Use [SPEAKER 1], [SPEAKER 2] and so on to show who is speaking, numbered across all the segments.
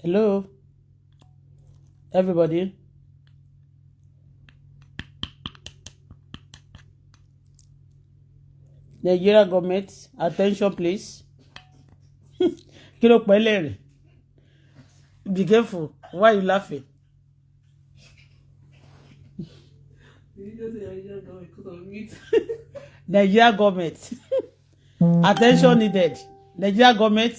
[SPEAKER 1] Hello, everybody. Nigeria government, attention please. Kí ló pẹ́ lẹ́rìn? Be careful. Why are you laughing? Nigeria government. Attention needed. Nigeria government.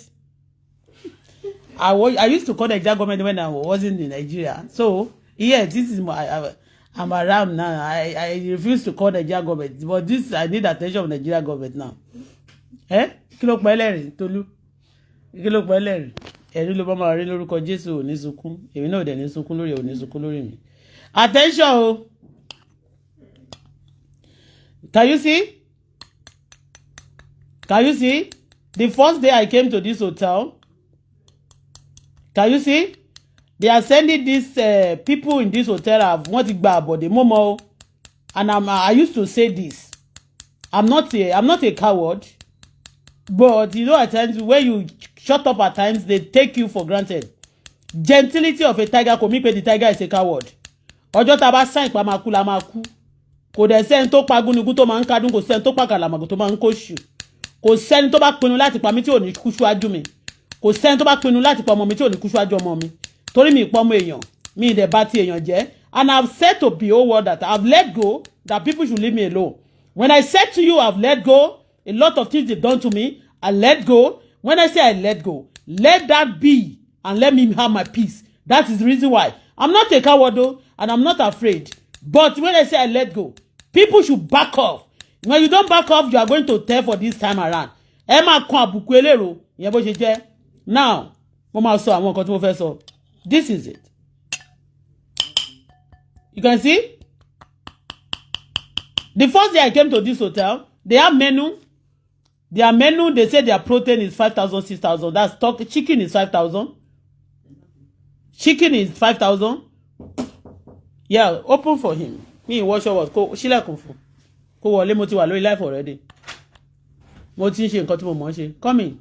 [SPEAKER 1] I used to call Nigeria government when I wasn't in Nigeria. So, yeah, this is I'm around now. I refuse to call Nigeria government. But this, I need attention of Nigeria government now. Kí ló pẹ́ lẹ́rìn, Tolú? Kí ló pẹ́ lẹ́rìn? Ẹ̀rí ló bá máa rí lórúkọ Jésù ò ní sunkún. Èmi náà ò dẹ̀ ní sunkún lórí ò ní sunkún lórí mi. Attention o. Can you see? Can you see? The first day I came to this hotel, can you see? They are sending these people in this hotel have want to gba abode momo, and I used to say this. I'm not a coward, but you know at times when you shut up at times they take you for granted. Gentility of a tiger kò mí pé the tiger is a coward. Ọjọ́ tá bá sign pa máa kú la máa kú. Kò dẹ̀ sẹ́ni tó pa gúnugún tó máa ń kádùn, kò sẹ́ni tó pa kàlàmàgò tó máa ń kóṣù. Kò sẹ́ni tó bá pinnu láti pa mí tí ò ní kú síwájú mi. Kò sẹ́ni tó bá pinnu láti pa ọmọ mi tí ò ní kú síwájú ọmọ mi. Torí mi ìpọ́nmọ èèyàn, mi ìdẹ̀ bá ti èèyàn jẹ́. And I've said to the whole world that I've let go, that people should leave me alone. When I said to you I've let go, a lot of things they've done to me, I let go. When I say I let go, let that be and let me have my peace. That is the reason why. I'm not a coward though, and I'm not afraid. But when I say I let go, people should back off. When you don't back off, you are going to tell for this time around. Ẹ máa kan àbùkù elérò, ìyẹn bó ṣe jẹ́. Now, mo máa sọ àwọn nǹkan tí mo fẹ́ sọ. This is it. You can see? The first day I came to this hotel, they have menu. Their menu, they say their protein is 5,000, 6,000. That's stock. Chicken is 5,000. Chicken is 5,000. Yeah, open for him. Me wash your go ṣílẹ̀kùn fún. Kó wọlé, mo ti wà lórí life already. Mo ti ń ṣe nǹkan tí mo mọ̀ ṣe. Come in.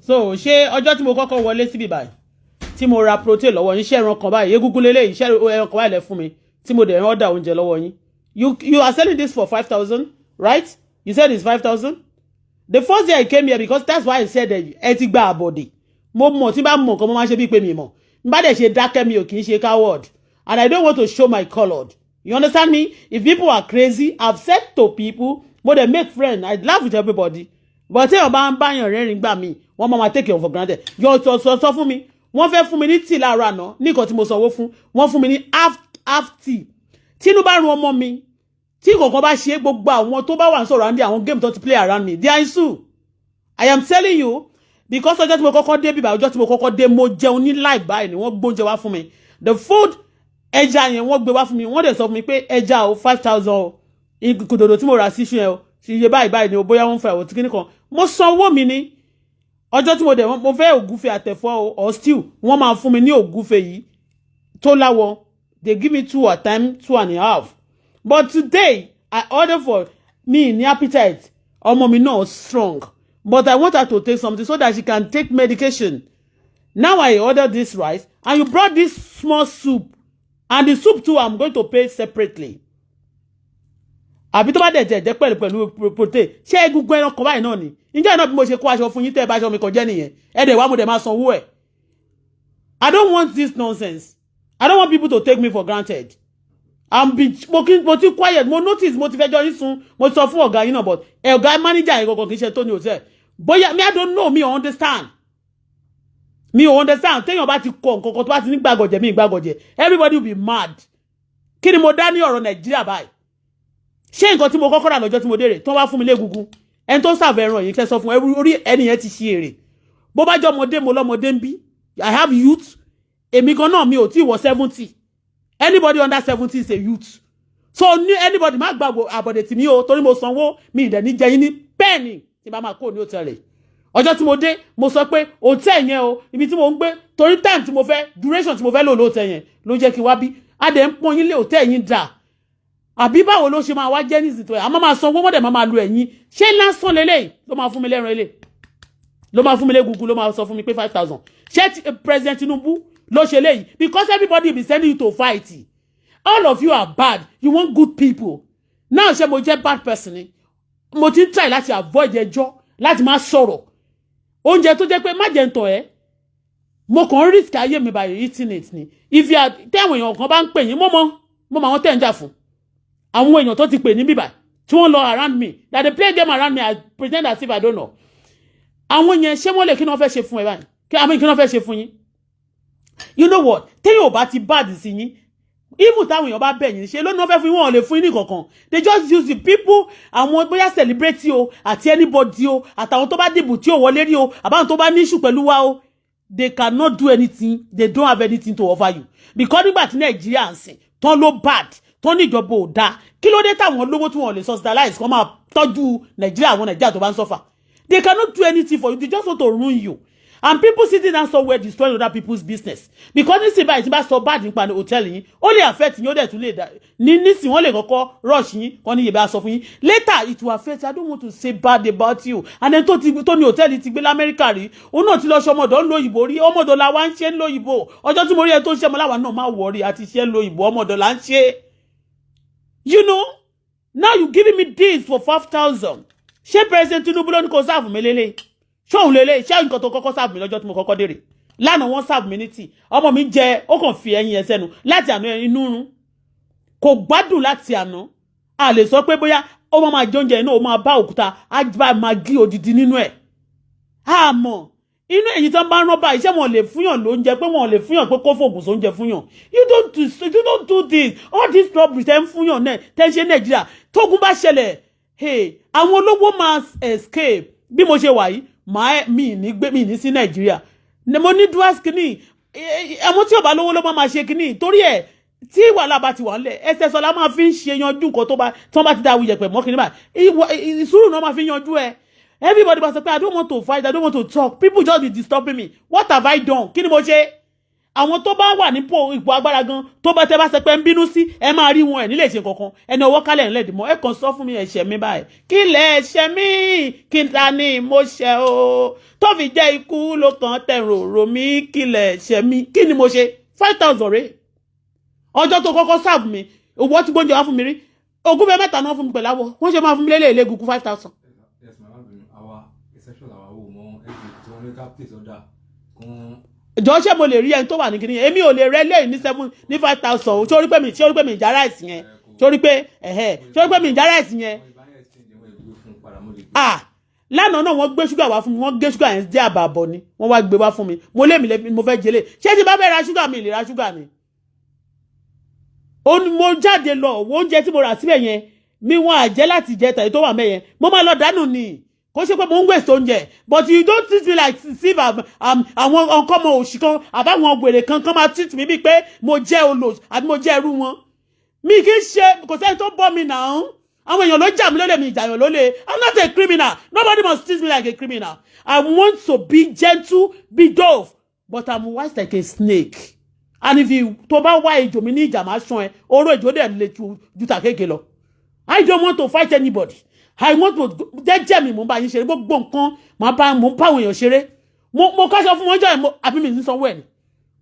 [SPEAKER 1] So, ṣé ọjọ́ tí mo kọ́kọ́ wọlé síbí báyìí tí mo ra protein lọ́wọ́ yín, ṣé ẹran kan báyìí, egungun lélẹ̀ yìí, ṣé ẹran kan báyìí lẹ fún mi tí mo dẹ̀ order oúnjẹ lọ́wọ́ yín. You are selling this for 5,000, right? You said it's 5,000. The first day I came here, because that's why I said that ẹ ti gba àbọ̀dè. Mo mọ̀ tí bá mọ̀ kan mo máa ṣe bí pé mi mọ̀. N bá dẹ̀ ṣe dákẹ́ mi ò kì í ṣe coward. And I don't want to show my color. You understand me? If people are crazy, I've said to people, but they make friends. I laugh with everybody. But tell bá ń báyàn rẹ́rìn gbà mí, wọ́n máa take you for granted. Yọ sọ fún mi. Wọ́n fẹ́ fún mi ní tea lára àná, ní nǹkan tí mo sanwó fún. Wọ́n fún mi ní half tea. Tí inú bá run ọmọ mi, tí kankan bá ṣe gbogbo àwọn tó bá wà ń sọ̀rọ̀ àndí àwọn game tó ti play around me, they are in sue. I am telling you, because ọjọ́ tí mo kọ́kọ́ dé bíbá, ọjọ́ tí mo kọ́kọ́ dé, mo jẹun ní live báyìí ni wọ́n gbóúnjẹ wá fún mi. The food, ẹja yẹn wọ́n gbé wá fún mi. Wọ́n dẹ̀ sọ fún mi pé ẹja o 5,000 o. Ìkòdòdò tí mo rà sí ṣu yẹn o. Iye báyìí ni o, bóyá wọ́n fẹ́ o tí kíní kan. Mo sanwó mi ní. Ọjọ́ tí mo dẹ̀ mo fẹ́ ògúfe àtẹ̀fọ́ o or stew, wọ́n máa fún mi ní ògúfe yìí tó láwọ. They give me 2 at time, 2.5. But today, I order for me ní appetite. Ọmọ mi náà strong. But I want her to take something so that she can take medication. Now I ordered this rice, and you brought this small soup. And the soup too, I'm going to pay separately. Àbí tó bá dẹ̀ jẹ́ pẹ̀lú protein. Ṣé egungun ẹran kan báyìí náà ni? Ǹjẹ́ náà bí mo ṣe kó aṣọ fún yín tẹ́ bá aṣọ mi kò jẹ́ nìyẹn. Ẹ dẹ̀ wá mo dẹ̀ máa sanwó ẹ̀. I don't want this nonsense. I don't want people to take me for granted. I'm been smoking, mo ti quiet, mo notice, mo ti fẹ́ jọ yín sùn, mo sọ fún ọ̀gá yín náà, but ọ̀gá manager yẹn kankan kì í ṣe Tony Hotel. Bóyá me I don't know, me I understand. Me I understand. Téèyàn bá ti kọ nǹkan kan tó bá ti ní gbàgọ̀jẹ̀ mi gbàgọ̀jẹ̀. Everybody will be mad. Kí ni mo dá ní ọ̀rọ̀ Nàìjíríà báyìí? Ṣé nǹkan tí mo kọ́kọ́ rà lọ́jọ́ tí mo dé rè tó wá fún mi légungun? Ẹni tó serve ẹran yìí kẹ́ sọ fún orí ẹni yẹn ti ṣe èrè. Bó bá jọ ọmọdé mo lọ́mọdé ń bí. I have youth. Èmi gan náà mi ò tí wọ 70. Anybody under 70 is a youth. So anybody má gbàgbọ́ àbọ̀dè tí mi o torí mo sanwó mi ìdẹ̀ ní jẹ yín ní penny tí bá máa kó ní hòtẹ́ẹ̀lì. Ọjọ́ tí mo dé mo sọ pé hòtẹ́ẹ̀ yẹn o ibi tí mo ń gbé torí time tí mo fẹ́ duration tí mo fẹ́ lò lóòtẹ́ yẹn ló jẹ́ kí wá bí a dẹ̀ ń pọ́n yín lé hòtẹ́ẹ̀ yín dà. Àbí báwo ló ṣe máa wá jẹ́ nísìtò ẹ̀ àmọ́ máa sanwó wọ́n dẹ̀ máa lu ẹ̀yìn ṣé lásán lélẹ́yìí ló máa fún mi lẹ́ran ilé. ló máa fún mi légungun ló máa sọ fún mi pé 5,000 ṣé President Tinubu ló ṣe léyìí because everybody be sending you to fight all of you are bad you want good people now ṣé mo jẹ́ bad person ni mo ti ń try láti avoid ẹjọ́ láti má sọ̀rọ̀ oúnjẹ tó jẹ́ pé má jẹ́ ń tọ̀ ẹ́ mo kàn risk ayé mi by eating it ni if you are tẹ́wọ̀n èèyàn kan bá ń pè yín mo mọ àwọn tẹ́ ń jà fún àwọn èèyàn tó ti pè ní bíbà tí wọ́n lọ around me that they play game around me I pretend as if I don't know àwọn yẹn ṣé wọ́n lè kí wọ́n fẹ́ ṣe fún ẹ báyìí kí wọ́n fẹ́ ṣe fún yín you know what téèyàn ò bá ti bad sí yín even táwọn èèyàn bá bẹ̀ yín ṣe lónìí wọ́n fẹ́ fún yín wọn ò lè fún yín ní kankan they just use the people àwọn bóyá celebrate o àti anybody o àtàwọn tó bá dìbò tí ò wọlé rí o àbáwọn tó bá ní issue pẹ̀lú wa o they cannot do anything they don't have anything to offer you because nígbà tí Nàìjíríà ń sìn tán ló bad tán ní ìjọba ò dáa kí ló dé táwọn olówó tí wọn lè subsidize kán máa tọ́jú Nàìjíríà àwọn Nàìjíríà tó bá ń suffer they cannot do anything for you they just want to ruin you and people sitting down somewhere destroying other people's business because nísìnyí báyìí tí bá sọ bad nípa hotel yín ó lè affect yín ó dẹ̀ tún lè dá nísìnyí wọ́n lè kọ́kọ́ rush yín kọ́ ní iye bá sọ fún yín later it will affect I don't want to say bad about you and then tó ní hotel ti gbé l'Amẹ́ríkà rí òun náà ti lọ ṣe ọmọdọ̀ ń lo òyìnbó rí ọmọdọ̀ la wá ń ṣe ń lo òyìnbó ọjọ́ tí mo rí ẹ tó ń ṣe ọmọ láwa náà má wọrí àti ṣe ń lo òyìnbó ọmọdọ̀ la ń ṣe you know now you giving me this for 5,000 ṣé President Tinubu ló ní kó sáàfù mi lélẹ̀ ṣé òun lélẹ̀ ṣé nǹkan tó kọ́kọ́ sáàfù mi lọ́jọ́ tí mo kọ́kọ́ dèrè lánàá wọ́n sáàfù mi ní tì ọmọ mi jẹ ó kàn fi ẹyin ẹsẹ̀ nu láti àná inú rún kò gbádùn láti àná a lè sọ pé bóyá ó máa jẹ oúnjẹ náà ó máa bá òkúta á bá máa gí odidi nínú ẹ̀ àmọ́ inú èyí tán bá ń rán báyìí ṣé wọn lè fúnyàn lóúnjẹ pé wọn lè fúnyàn pé kó fògùn sóúnjẹ fúnyàn you don't do this all this trouble tẹ́ ń fúnyàn náà tẹ́ ń ṣe Nàìjíríà tógun bá ṣẹlẹ̀ àwọn olówó máa escape bí mo ṣe wà yìí mi ní sí Nàìjíríà mo ní dual kìíní àwọn tí ò bá lówó ló máa ṣe kìíní torí ẹ̀ tí wàhálà bá ti wà ńlẹ̀ ẹsẹ̀ sọlá máa fi ń ṣe yanjú nǹkan tó bá ti dá awuyẹ̀ pẹ̀ mọ́ kìíní báyìí ìṣúrù náà máa fi yanjú ẹ̀ everybody must say I don't want to fight I don't want to talk people just be disturbing me what have I done kí ni mo ṣe àwọn tó bá wà nípò ipò agbára gan tó bá tẹ́ bá ṣe pé ń bínú sí ẹ máa rí wọn ẹ nílé ṣe kankan ẹni ọwọ́ kálẹ̀ ńlẹ̀ dìmọ́ ẹ kàn sọ fún mi ẹ̀ṣẹ̀ mi báyìí kí lẹ̀ ẹ̀ṣẹ̀ mi kí n ta ni mo ṣe o tó fi jẹ́ ikú ló kàn tẹ̀rò mi kí lẹ̀ ẹ̀ṣẹ̀ mi kí ni mo ṣe 5,000 rẹ̀ ọjọ́ tó kọ́kọ́ sáàbù mi owó tí gbóúnjẹ wá fún mi rí ogún bẹ́ẹ̀ mẹ́ta náà fún mi pẹ̀lú àwọ̀ wọ́n ṣe máa fún mi lélẹ̀ ilé gùnkù 5,000. Jọ ṣé mo lè rí ẹni tó wà ní kíní èmi ò lè rẹ lẹ́yìn ní 5,000 sórí pé mi ìjà ráìsì yẹn sórí pé mi ìjà ráìsì yẹn lánàá náà wọ́n gbé ṣúgà wá fún mi wọ́n gé ṣúgà yẹn jẹ́ àbàbọ̀ ni wọ́n wá gbé wá fún mi mo fẹ́ jẹlé ṣé tí bá fẹ́ ra ṣúgà mi lè ra ṣúgà ni mo jáde lọ oúnjẹ tí mo rà síbẹ̀ yẹn mi wọ́n àjẹ́ láti jẹ tàbí tó wà mẹ́yẹn mo máa lọ dànù ni kò ṣe pé mo ń waste oúnjẹ but you don't treat me like if àwọn ọkọ̀mọ òṣì kan àbáwọn ògbèrè kan máa treat me bíi pé mo jẹ́ olòṣì àbí mo jẹ́ ẹrú wọn mi kì í ṣe kò sẹ́ni tó bọ́ mi náà àwọn èèyàn ló jà mí lólè mi ìjàyàn lólè I'm not a criminal nobody must treat me like a criminal I want to be gentle be dove but I'm wise like a snake and if you tó bá wá ejò mi ní ìjà máa ṣan ẹ oró ejò dẹ̀ lè ju tàkéèké lọ I don't want to fight anybody I want to jẹ́jẹ́ mi mo bá yín ṣeré gbogbo nǹkan mo bá àwọn èèyàn ṣeré mo káṣọ fún wọn jọ ẹ̀ àbí mi ní sanwó ẹ̀ ni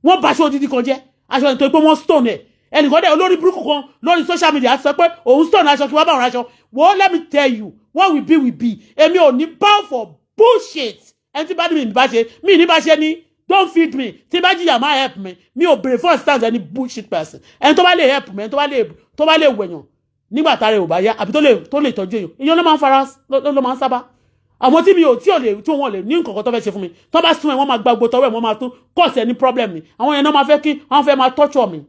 [SPEAKER 1] wọ́n bá aṣọ odidi kan jẹ́ aṣọ ẹ̀ tó pé wọ́n stone ẹ̀ ẹnìkan dẹ̀ olórí burúkú kan lórí social media sọ pé òun stone aṣọ kí wọ́n bá wọn aṣọ well let me tell you what will be èmi ò ní bow for bullshit ẹni tí bá ní mi bá ṣe mi ní bá ṣe ní don't feed me tí bá jìyà máa help me mi ò bèrè for instance any bullshit person ẹni tó bá lè help me ẹni tó bá lè wẹ̀yàn nígbà tá rẹ̀ ò bá yá àbí tó lè tọ́jú èèyàn ló máa ń fara ló máa ń sábà àwọn tí mi ò tí wọ́n lè ní nǹkan kan tó fẹ́ ṣe fún mi tó bá sún ẹ̀ wọ́n máa gba gbogbo tọwọ́ ẹ̀ wọ́n máa tún cause any problem mi àwọn yẹn náà máa fẹ́ kí wọ́n fẹ́ máa torture mi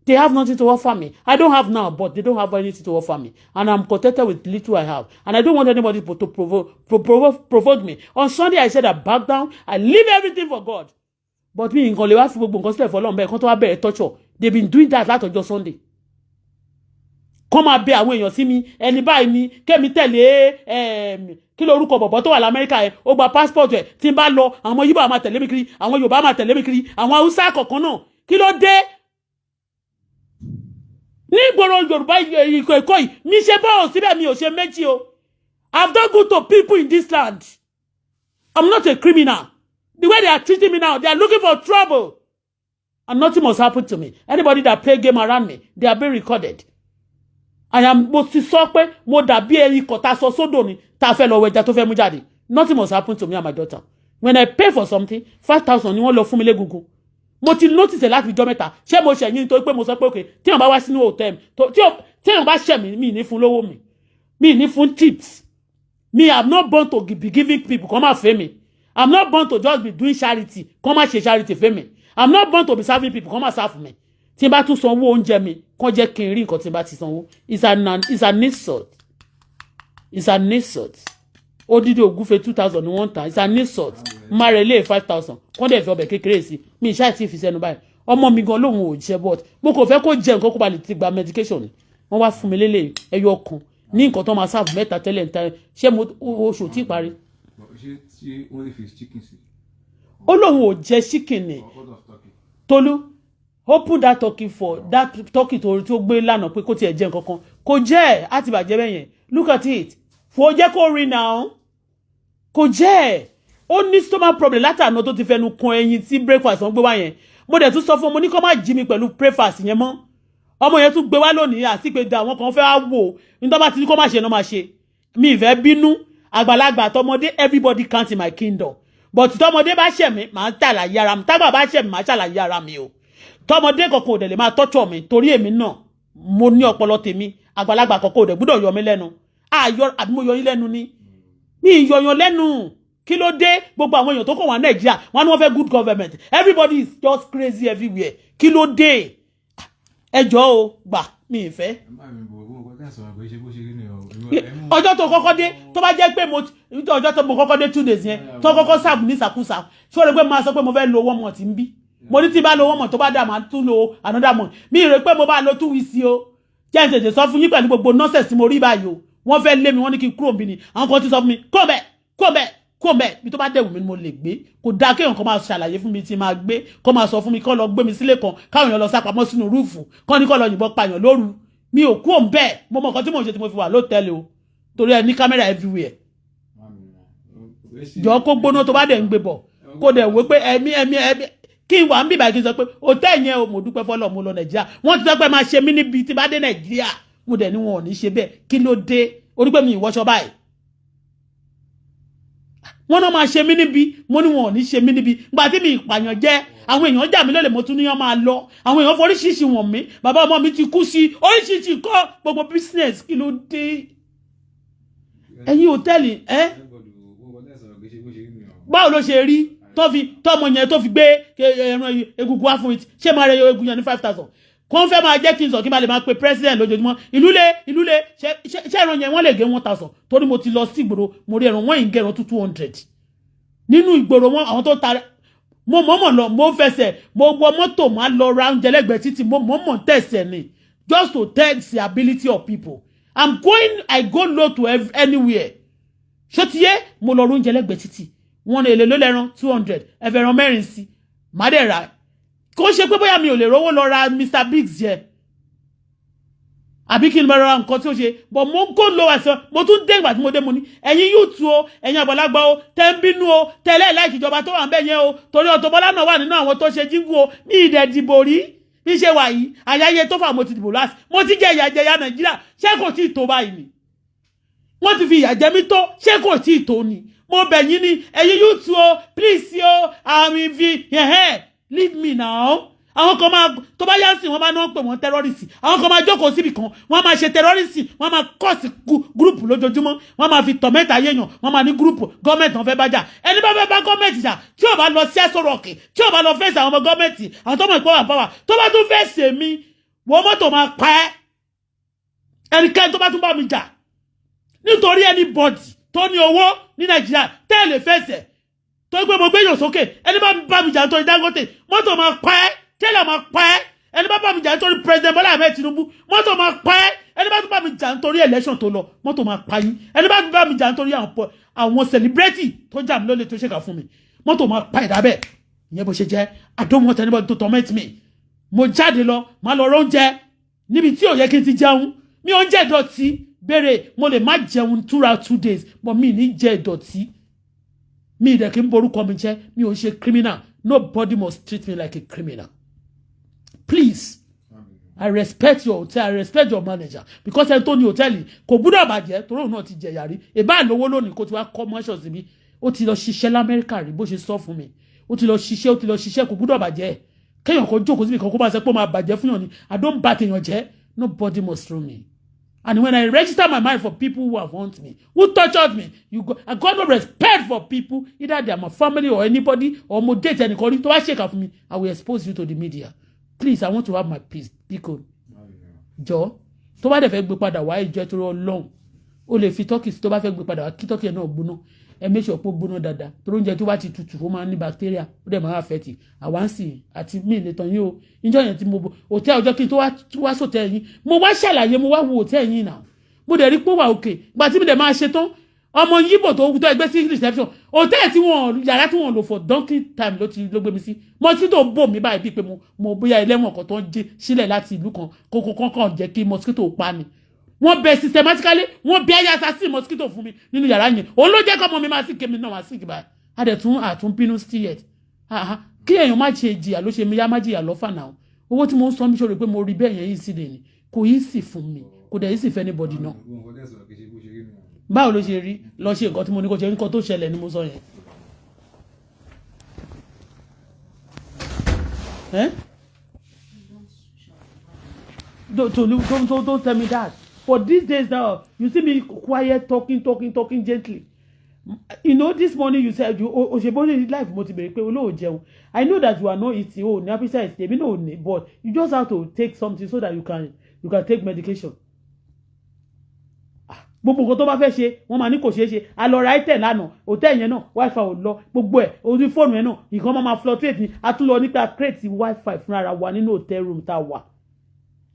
[SPEAKER 1] they have nothing to offer me I don't have now but they don't have anything to offer me and I'm contented with little I have and I don't want anybody to provoke me on Sunday I said I back down I leave everything for God but mi nǹkan lè wá fi gbogbo nǹkan sílẹ̀ fọlọ́run bẹ́ẹ̀ kan tó wá bẹ̀rẹ̀ torture they been doing that látọjọ́ Sunday kọ́ máa bẹ àwọn èèyàn sí mi ẹni báyìí ni kẹ́mi tẹ̀lé kí lórúkọ bọ̀bọ̀ tó wà l'Amẹ́ríkà ẹ̀ ó gba passport ẹ̀ tí n bá lọ àwọn Yíbò máa tẹ̀lé mi kiri àwọn Yorùbá máa tẹ̀lé mi kiri àwọn Haúsá kọ̀ọ̀kan náà kí ló dé ní ìgboro Yorùbá Èkó yìí mi ṣe bọ́ọ̀ síbẹ̀ mi ò ṣe méjì o I've done good to people in this land I'm not a criminal. The way they are treating me now, they are looking for trouble. And nothing must happen to me. Anybody that play game around me, they are being recorded. I am mo ti sọ pé mo dàbí ẹyin kan tá sọ sódò ni tá fẹ́ lọ wẹja tó fẹ́ mú jáde. Nothing must happen to me and my daughter. When I pay for something, 5,000 ni wọ́n lọ fún mi légungun. Mo ti notice láti ọjọ́ mẹ́ta. Ṣé mo ṣe yín nítorí pé mo sọ pé okay, tí wọ́n bá wá sínú hotel, tí wọ́n bá ṣe mi ní fún lówó mi. Mi ní fún tips. Me, I'm not born to be giving people come and fame me. I'm not born to just be doing charity. Come and share charity fame me. I'm not born to be serving people. Come and serve me. Tí n bá tún sanwó oúnjẹ mi, kàn jẹ́ kí n rí nǹkan tí n bá ti sanwó. It's an insult. It's an insult. Odidi ògúfe 2,000 ní one time. It's an insult. Mare lé 5,000. Kàn dẹ̀ fi ọbẹ̀ kékeré sí. Mi ṣáà ti fi sẹ́nu báyìí. Ọmọ mi gan lóhun ò jẹ but mo kò fẹ́ kó jẹ nǹkan kó ba lè ti gba medication ni. Wọ́n wá fún mi lélẹ̀ ẹyọ kan. Ní nǹkan tó máa serve mẹ́ta tẹ́lẹ̀ nta ṣé mo oṣù tí parí.
[SPEAKER 2] Ṣé only fish chicken sí.
[SPEAKER 1] Ó lóhun ò jẹ chicken ni. Tolu open that turkey for that turkey tó gbé lánàá pé kó tiẹ̀ jẹ nǹkan kan kò jẹ́ àti bàjẹ́ bẹ́ẹ̀ yẹn look at it fò jẹ́ kó rí now kò jẹ́ ó ní stomach problem látàná tó ti fẹnu kan ẹyin tí breakfast wọn gbé wá yẹn mo dẹ̀ tún sọ fún mo ní kó má jí mi pẹ̀lú breakfast yẹn mọ́ ọmọ yẹn tún gbé wá lónìí àti pé da àwọn kan fẹ́ wá wò nítorí bá ti ní kó má ṣe náà má ṣe mi ìfẹ́ bínú àgbàlagbà tọmọdé everybody count in my kingdom but tọmọdé bá ṣẹ̀ mí màá ṣàlàyé ara mi tágbà bá ṣẹ̀ mí màá ṣàlàyé ara mi o tọmọdé kankan ò dẹ̀ lè máa tọ́jọ́ mi torí èmi náà mo ní ọpọlọ tèmi àgbàlagbà kankan ò dẹ̀ gbọ́dọ̀ yọ mí lẹ́nu àbí mo yọ yín lẹ́nu ni mi ìyọyàn lẹ́nu kí ló dé gbogbo àwọn èèyàn tó kàn wá Nàìjíríà wọn ni wọ́n fẹ́ good government everybody is just crazy everywhere kí ló dé ẹjọ́ o gbà mi ìfẹ́. ọjọ́ tó kọ́kọ́ dé tó bá jẹ́ pé ọjọ́ tó mo kọ́kọ́ dé 2 days yẹn tó kọ́kọ́ sáàbù ní ìsàkúsà ṣé o rẹ pé máa sọ pé mo fẹ́ lo 1 month ń bí mo ní tí bá lo 1 month tó bá dà máa tún lo another month mi rè pé mo bá lo 2 weeks o jẹ́ n tètè sọ fún yín pẹ̀lú gbogbo nonsense tí mo rí báyìí o wọ́n fẹ́ lé mi wọ́n ní kí n kúrò bí ni àwọn kan ti sọ fún mi kó bẹ́ẹ̀ bí tó bá dẹ̀wù mi ni mo lè gbé kò dáa kéèyàn kan máa ṣàlàyé fún mi tí máa gbé kó máa sọ fún mi kó lọ gbé mi sílé kan káwọn èèyàn lọ sápamọ́ sínú rúùfù kó ní kó lọ yìnbọn pààyàn lóru mi ò kú òun bẹ́ẹ̀ mo mọ nǹkan tí mò ń ṣe tí mo fi wà lótẹ́ẹ̀lì o torí ẹ ní kámẹ́rà everywhere jọ kó gbóná tó bá dẹ̀ ń gbé bọ̀ kó dẹ̀ wé pé ẹ̀mí kí n wà ń bíbà kí n sọ pé òtẹ́ yẹn o mo dúpẹ́ fọ́lọ́ mo lọ Nàìjíríà wọ́n ti sọ pé máa ṣe mí níbi tí bá dé Nàìjíríà mo dẹ̀ ní wọn ò ní ṣe bẹ́ẹ̀ kí ló dé orí pé mi ìwọṣọ báyìí wọ́n náà máa ṣe mí níbi mo ní wọn ò ní ṣe mí níbi gbà tí mi ìpààyàn jẹ́ àwọn èèyàn jà mí lólè mo tún níyàn máa lọ àwọn èèyàn foríṣiríṣi wọ̀n mí bàbá ọmọ mi ti kú sí oríṣiríṣi kọ́ gbogbo business kí ló dé ẹ̀yin hòtẹ́ẹ̀lì báwo ló ṣe rí tọ́mọ yẹn tó fi gbé ẹran egungun wá fún it ṣé máa rẹ egun yẹn ní 5,000 kò ń fẹ́ máa jẹ́ kí n sọ kí n bá lè máa pe president lójoojúmọ́ ìlúlé ṣé ẹran yẹn wọ́n lè gé 1,000 torí mo ti lọ sí ìgboro mo rí ẹran wọ́n yìí ń gẹ̀ràn 200 nínú ìgboro wọn àwọn tó ta mo mọ̀mọ̀ lọ mo fẹsẹ̀ mo wọ mọ́tò máa lọ ra oúnjẹ lẹ́gbẹ̀ẹ́ títì mo mọ̀mọ̀ tẹ̀sẹ̀ ni just to test the ability of people I go low to anywhere ṣé ti yé mo lọ ra oúnjẹ lẹ́gbẹ̀ẹ́ títì wọ́n lè lè ló lẹ́ran 200 ẹ̀fẹ̀ràn mẹ́rin sí má dẹ̀ ra kò ṣe pé bóyá mi ò lè rówó lọ ra Mr Biggs yẹ àbí kí n bá ra nǹkan tí ó ṣe but mo go low àṣẹ mo tún dé ìgbà tí mo dé mo ní ẹ̀yin youth o ẹ̀yin àgbàlagbà o tẹ́ ń bínú o tẹ́lẹ̀ láìkí ìjọba tó wà ń bẹ̀ yẹn o torí Auto-Bola náà wà nínú àwọn tó ṣe jíngù o ní ìdẹ̀ dìbò rí bí ṣe wà yìí àyáyé tó fà mo ti dìbò láti mo ti jẹ ìyà jẹyà Nàìjíríà ṣé kò tí ì tó báyìí ni wọ́n ti fi ìyà jẹ mí tó ṣé kò tí ì tó ni mo bẹ̀ yín ní ẹ̀yin youth o please o àmì fi leave me now àwọn kan máa tó bá yá sí wọn bá náà pè wọn terrorist àwọn kan máa jókòó síbi kan wọn máa ṣe terrorist wọn máa kọ́ọ̀sì group lójoojúmọ́ wọn máa fi tọ̀mẹ́ta yéèyàn wọn máa ní group gọ́ọ̀mẹ̀ntì wọn fẹ́ bá jà ẹni bá fẹ́ bá gọ́ọ̀mẹ̀ntì jà tí ò bá lọ sí Aso Rock tí ò bá lọ fẹ́sì àwọn ọmọ gọ́ọ̀mẹ̀ntì àwọn tó mọ̀ ìpọ́wà pàwà tó bá tún fẹ́sì èmi wọ́n mọ́tò máa pa ẹ́ ẹnikẹ́ni tó bá tún bá mi jà nítorí anybody tó ní owó ní Nàìjíríà tẹ́lẹ̀ fẹ́sẹ̀ tó gbé mo gbé yàn sókè ẹni bá mi jà nítorí Dangote mọ́tò máa pa ẹ́ tẹ́lẹ̀ máa pa ẹ́ ẹni bá mi jà nítorí president Bọ́lá Ahmed Tinubu mọ́tò máa pa ẹ́ ẹni bá mi jà nítorí election tó lọ mọ́tò máa pa yín ẹni bá mi jà nítorí àwọn celebrity tó jà mí lólè tó ṣèkà fún mi mọ́tò máa pa ẹ̀dá bẹ́ẹ̀ ìyẹn bó ṣe jẹ́ I don't want anybody to torment me mo jáde lọ máa lọ róúnjẹ níbi tí ò yẹ kí n ti jẹun mi ò ń jẹ ìdọ̀tí béèrè mo lè má jẹun throughout 2 days but mi ní jẹ ìdọ̀tí Me de kin borúkọ mi jẹ́, mi ò ṣe criminal. Nobody must treat me like a criminal. Please. I respect your hotel. I respect your manager. Because ẹni tó ní hòtẹ́ẹ̀lì kò gbúdọ̀ bàjẹ́ torí òun náà ti jẹ̀yà rí. Ìbá lówó lónìí kó ti wá commercial sí mi. Ó ti lọ ṣiṣẹ́ l'Amẹ́ríkà rí bó ṣe sọ fún mi. Ó ti lọ ṣiṣẹ́ kò gbúdọ̀ bàjẹ́. Kéèyàn kan jókòó síbi kan kó máa sọ pé ó máa bàjẹ́ fún yàn ni. I don't bat èèyàn jẹ́. Nobody must throw me. And when I register my mind for people who have want me, who tortured me, I got no respect for people, either they are my family or anybody, or mo date anybody, to shake up for me, I will expose you to the media. Please, I want to have my peace. Because, Joe, tó bá dẹ̀ fẹ́ gbé padà wá ìjọ tó long. O lè fi turkey tó bá fẹ́ gbé padà wá kí turkey náà gbóná. Ẹ make sure pé gbóná dáadáa. Torí oúnjẹ tó bá ti tutù ó máa ní bacteria, ó dẹ̀ máa affect. Àwánsì àti mí lè tàn yín o. Ìjọ yẹn tí mo hotel ọjọ́ kí n tó wá sọ̀tẹ̀ yín. Mo wá ṣàlàyé mo wá wo hotel yín náà. Mo dẹ̀ rí pé wà okay. Ìgbà tí mi dẹ̀ máa ṣe tán. Ọmọ Yíbò tó ẹgbẹ́ sí reception. Hotel tí wọ́n yàrá tí wọ́n lò for donkey time ló gbé mi sí. Mosquito bò mí báyìí bí pé mo bóyá ẹlẹ́wọ̀n kan tó ń jẹ́ sílẹ̀ láti ìlú kan kọ́kọ́ jẹ́ kí mosquito pa ni. Wọ́n bẹ systematically wọ́n bẹ ẹyà assassin mosquito fún mi nínú yàrá yẹn. Òun ló jẹ́ kọ́ ọmọ mi máa sí kémi náà máa sí kì báyìí. Àtún bínú still yet. Kí èèyàn má ṣe jìyà ló ṣe mi yá má jìyà lọ́fà náà. Owó tí mo ń sọ mi ṣòro pé mo rí bẹ́ẹ̀ yẹn yìí sí lè ní. Kò yí sì fún mi. Kò dẹ̀ yí sì fẹ́ anybody náà. Báwo ló ṣe rí lọ ṣe nǹkan tí mo ní kó ṣe nǹkan tó ṣẹlẹ̀ ni mo sọ yẹn. Don't tell me that. For these days now, you see me quiet, talking gently. You know, this morning you said you life motivate. I know that you are not eating. Oh, appetite is no, but you just have to take something so that you can take medication. Gbogbo nǹkan tó bá fẹ́ ṣe wọ́n máa ní kò ṣeé ṣe a lọ ra itel lánàá hotel yẹn náà wifi ò lọ gbogbo ẹ̀ orí fóònù yẹn náà nǹkan máa fluctuate ni a tún lọ nípa create wifi fúnra ra wa nínú hotel room tá a wà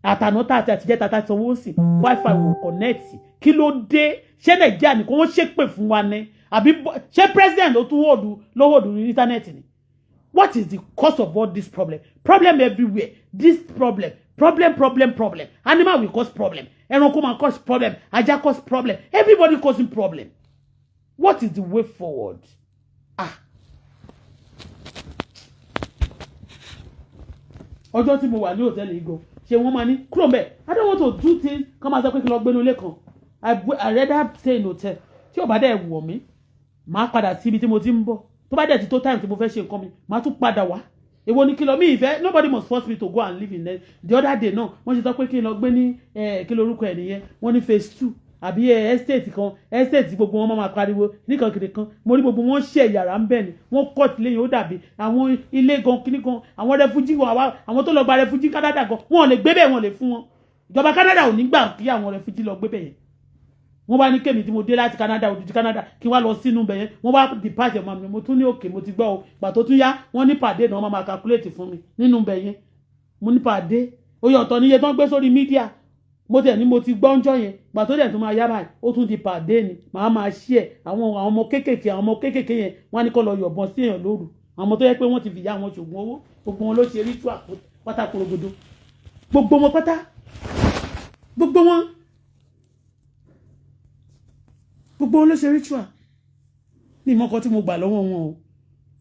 [SPEAKER 1] àtàná tá àti àtijẹ́ tata sanwó sí wifi ò connect kí ló dé ṣé nàìjíríà nìkan wọ́n ṣépè fún wa ní àbí ṣé president ló tún hold ní internet ni. What is the cause of all this problem everywhere this problem animal will cause problem ẹranko máa cause problem ajá cause problem everybody causing problem. What is the way forward? Ọjọ́ tí mo wà ní hòtẹ́ẹ̀lì yìí gan ṣé wọ́n máa ní kúrò mbẹ̀ I don't want to do things kán máa sọ pé kí n lọ gbénu ilé kan I rather stay in hotel tí ò bá dẹ̀ wọ̀ mí máa padà síbi tí mo ti ń bọ̀ tó bá dẹ̀ ti tó time tí mo fẹ́ ṣe nǹkan mi máa tún padà wá èwo ni kí lọ mi ìfẹ́ nobody must force me to go and live in there the other day náà wọ́n ṣe sọ pé kí n lọ gbé ní kí lorúkọ ẹ̀ nìyẹn wọ́n ní phase 2 àbí estate gbogbo wọn máa pariwo nìkan kiri kan mo rí gbogbo wọn ṣe yàrá ń bẹ̀ ni wọ́n cut lẹ́yìn ó dàbí àwọn ilé gan kíní kan àwọn refugee àwọn tó lọ gba refugee Canada gan wọn ò lè gbé bẹ́ẹ̀ wọn lè fún wọn ìjọba Canada ò ní gbà kí àwọn refugee lọ gbé bẹ́ẹ̀ yẹn wọ́n wá ní kémi tí mo dé láti Canada òdìdí Canada kí wá lọ sínú bẹ̀yẹn wọ́n wá depart ọmọ mi mo tún ní òkè mo ti gbọ́ o gbà tó tún yá wọ́n ní pàdé náà wọ́n máa calculate fún mi nínú bẹ̀yẹn mo ní pàdé oyè ọ̀tọ̀ níye tó ń gbé sórí mídíà mo tẹ̀ ní mo ti gbọ́ ńjọ́ yẹn gbà tó dẹ̀ tún máa yá báyìí ó tún di pàdé ni máa ṣí ẹ̀ àwọn ọmọ kéékèèké yẹn wọ́n á ní kó lọ yọ̀bọ̀n sí èèyàn lóru àwọn ọmọ tó yẹ pé wọ́n ti fìyà wọn ṣògùn owó gbogbo wọn ló ṣe ritual pátá korogodo gbogbo wọn pátá gbogbo wọn ló ṣe ritual ní ìmọ̀kan tí mo gbà lọ́wọ́ wọn o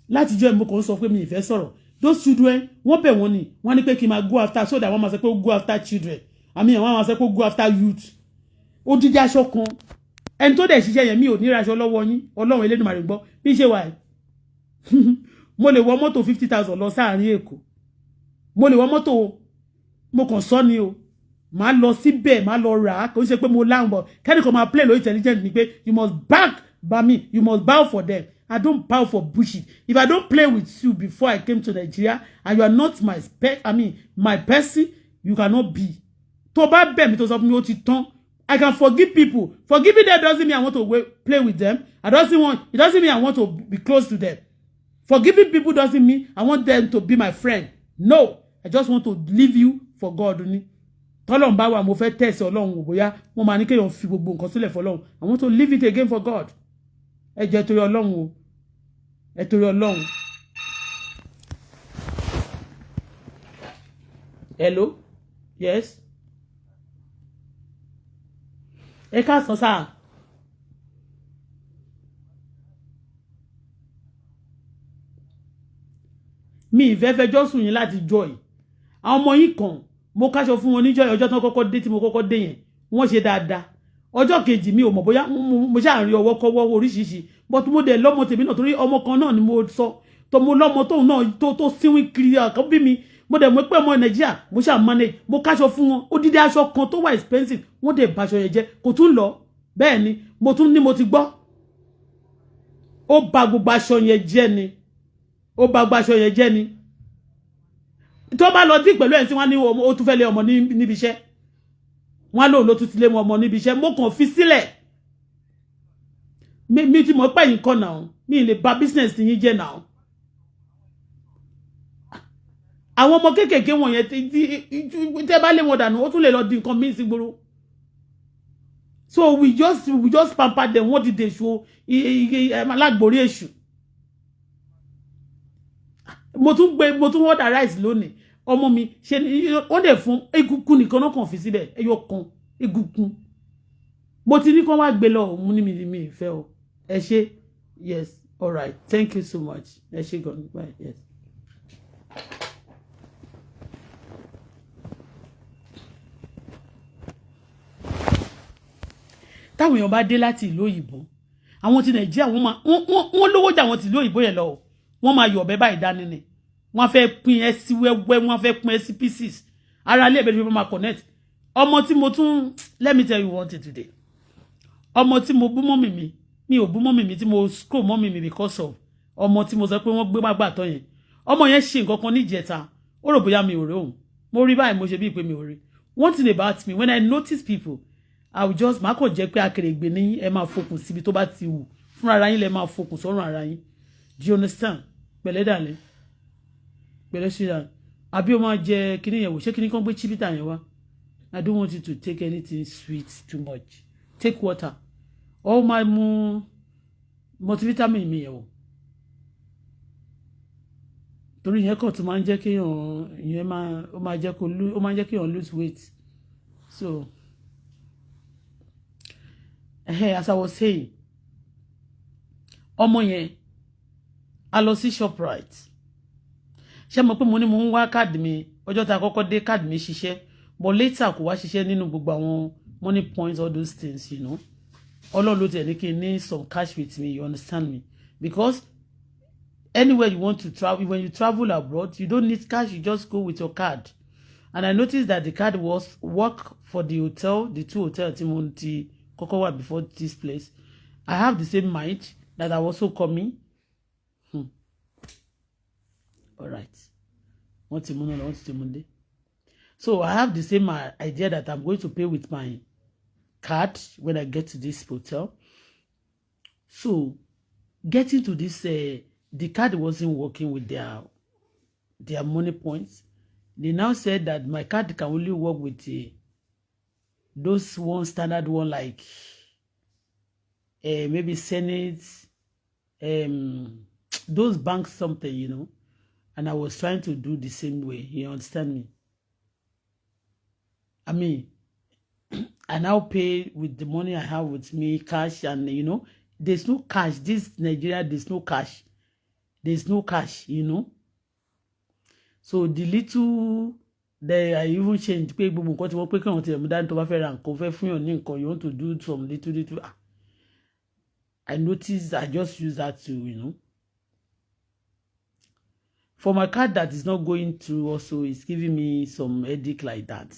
[SPEAKER 1] láti jọ ìmọ̀ kan sọ pé mi ìfẹ́ sọ̀rọ̀ those children wọ́n bẹ̀ wọ́n ni wọ́n ní pé kí n máa go after so that wọ́n máa sọ pé go after children àmì àwọn máa sọ pé go after youth ó dídí aṣọ kan ẹni tó dẹ̀ ṣiṣẹ́ yẹn mi ò ní raṣọ lọ́wọ́ yín ọlọ́run Elédùmarè gbọ́ bí ṣe wà mo lè wọ mọ́tò 50,000 lọ sáàrin Èkó mo lè wọ mọ́tò mo kàn sọ ni o máa lọ síbẹ̀ máa lọ rà á kò ń ṣe pé mo láwọn bọ̀ kẹ́nìkan máa play lórí intelligent ni pé you must back by me you must bow for them I don't bow for bullshit if I don't play with you before I came to Nigeria and you are not my person you cannot be tó bá bẹ̀ mí tó sọ fún mi ó ti tán I can forgive people forgiving them doesn't mean I want to play with them it doesn't mean I want to be close to them forgiving people doesn't mean I want them to be my friend no I just want to leave you for God ni tọ́lọ́run bá wà mo fẹ́ tẹ̀sí ọlọ́run wò bóyá wọ́n máa ní kéèyàn fi gbogbo nǹkan sílẹ̀ fọlọ́run I want to leave it again for God ẹ jẹ́ torí ọlọ́run o ẹ torí ọlọ́run. Hello yes ẹ káàsán sáà mi ìfẹ́ fẹjọ́ sùn yín láti joy àwọn ọmọ yín kan mo káṣọ fún wọn níjọ́ ọjọ́ tán kọ́kọ́ dé tí mo kọ́kọ́ dé yẹn wọ́n ṣe dáadáa ọjọ́ kejì mi ò mọ̀ bóyá mo ṣáà rí ọwọ́ kọ́wọ́ oríṣiríṣi but mo dẹ̀ lọ́mọ tèmi náà torí ọmọ kan náà ni mo sọ tó mo lọ́mọ tóun náà tó síwín kiri àkọ́ bí mi mo dẹ̀ mọ̀ pé ọmọ Nàìjíríà mo ṣáà manage mo káṣọ fún wọn odidi aṣọ kan tó wà expensive wọ́n dẹ̀ bàṣọ yẹn jẹ́ kò tún lọ bẹ́ẹ̀ ni mo tún ní mo ti gbọ́ ó bà gbogbo aṣọ yẹn jẹ́ ni ó bà gbogbo aṣọ yẹn jẹ́ ni tó bá lọ dí pẹ̀lú ẹ̀ tí wọ́n ní ó tún fẹ́ lé ọmọ níbi iṣẹ́ wọ́n lóun ló tún ti lé ọmọ níbi iṣẹ́ mo kàn fi sílẹ̀ mi ti mọ̀ pé yín kọ́ náà mi lè bà business yín jẹ́ náà àwọn ọmọ kéékèèké wọ̀nyẹn tẹ́ bá lé wọn dànù ó tún lè lọ di nǹkan míì sí gbòòrò so we just pamper them wọ́n ti dé èṣù alágbórí èṣù mo tún order rice lónìí ọmọ mi ṣe wọ́n dẹ̀ fún egungun nìkan náà kàn fi síbẹ̀ ẹyọ kan egungun mo ti ní kán wá gbé lọ mú ní mi ìfẹ́ o ẹ ṣé yes all right thank you so much ẹ ṣé gan bye yes. táwọn èèyàn bá dé láti ìlú òyìnbó àwọn ti Nàìjíríà wọ́n lówó jà wọ́n ti ìlú òyìnbó yẹn lọ wọ́n máa yọ̀ ọ̀bẹ báyìí dání ni wọ́n fẹ́ pín ẹ sí wẹ́wẹ́ wọ́n fẹ́ pín ẹ sí pieces ara ilé ẹ̀bẹ̀ ni wọ́n máa connect ọmọ tí mo tún let me tell you one thing today ọmọ tí mo bú mọ́mì mi ò bú mọ́mì mi tí mo scroll mọ́mì mi because of ọmọ tí mo sọ pé wọ́n gbé má gbàtọ́ yẹn ọmọ yẹn ṣe nǹkan kan ní ìjẹta ó rò bóyá mi ò rí òun mo rí báyìí mo ṣe bíi pé mi ò rí one thing about me when I notice people I will just máa kàn jẹ́ pé akèrègbè ní ẹ máa fokùn síbi tó bá ti wù fúnra ara yín lẹ máa fokùn sọ́rùn ara yín do you understand pẹ̀lẹ́ dàlẹ́ pẹ̀lẹ́ síra àbí o máa jẹ kíní yẹn wò ṣé kíní kan gbé chibita yẹn wá I don't want you to take anything sweet too much take water or máa mu multivitamin mi yẹn wò torí yẹn kàn tó máa ń jẹ́ kéèyàn ìyẹn máa jẹ́ kéèyàn lose weight so as I was saying ọmọ yẹn a lọ sí Shoprite ṣé mo pé mo ní mo ń wá káàdì mi ọjọ́ tá a kọ́kọ́ dé káàdì mi ṣiṣẹ́ but later kò wá ṣiṣẹ́ nínú gbogbo àwọn money points all those things you know Ọlọ́run ló tẹ̀ ní kí n ní some cash with me you understand me because anywhere you want to travel when you travel abroad you don't need cash you just go with your card and I noticed that the card was work for the hotel the two hotels tí mo ti kọ́kọ́ wà before this place I have the same mind that I also coming all right wọ́n ti mú náà wọ́n ti mú dé so I have the same idea that I'm going to pay with my card when I get to this hotel so getting to this the card wasn't working with their money points they now said that my card can only work with those one standard one like maybe Senate those banks something you know and I was trying to do the same way you understand me I mean I now pay with the money I have with me cash and you know there's no cash this Nigeria there's no cash you know so the little that I even change pé gbogbo nǹkan tí wọ́n pé kí wọ́n ti ẹ̀mú dání tó bá fẹ́ ra nǹkan fẹ́ fún yàn ní nǹkan you want to do some little I noticed I just use that to you know for my card that is not going through also it's giving me some headache like that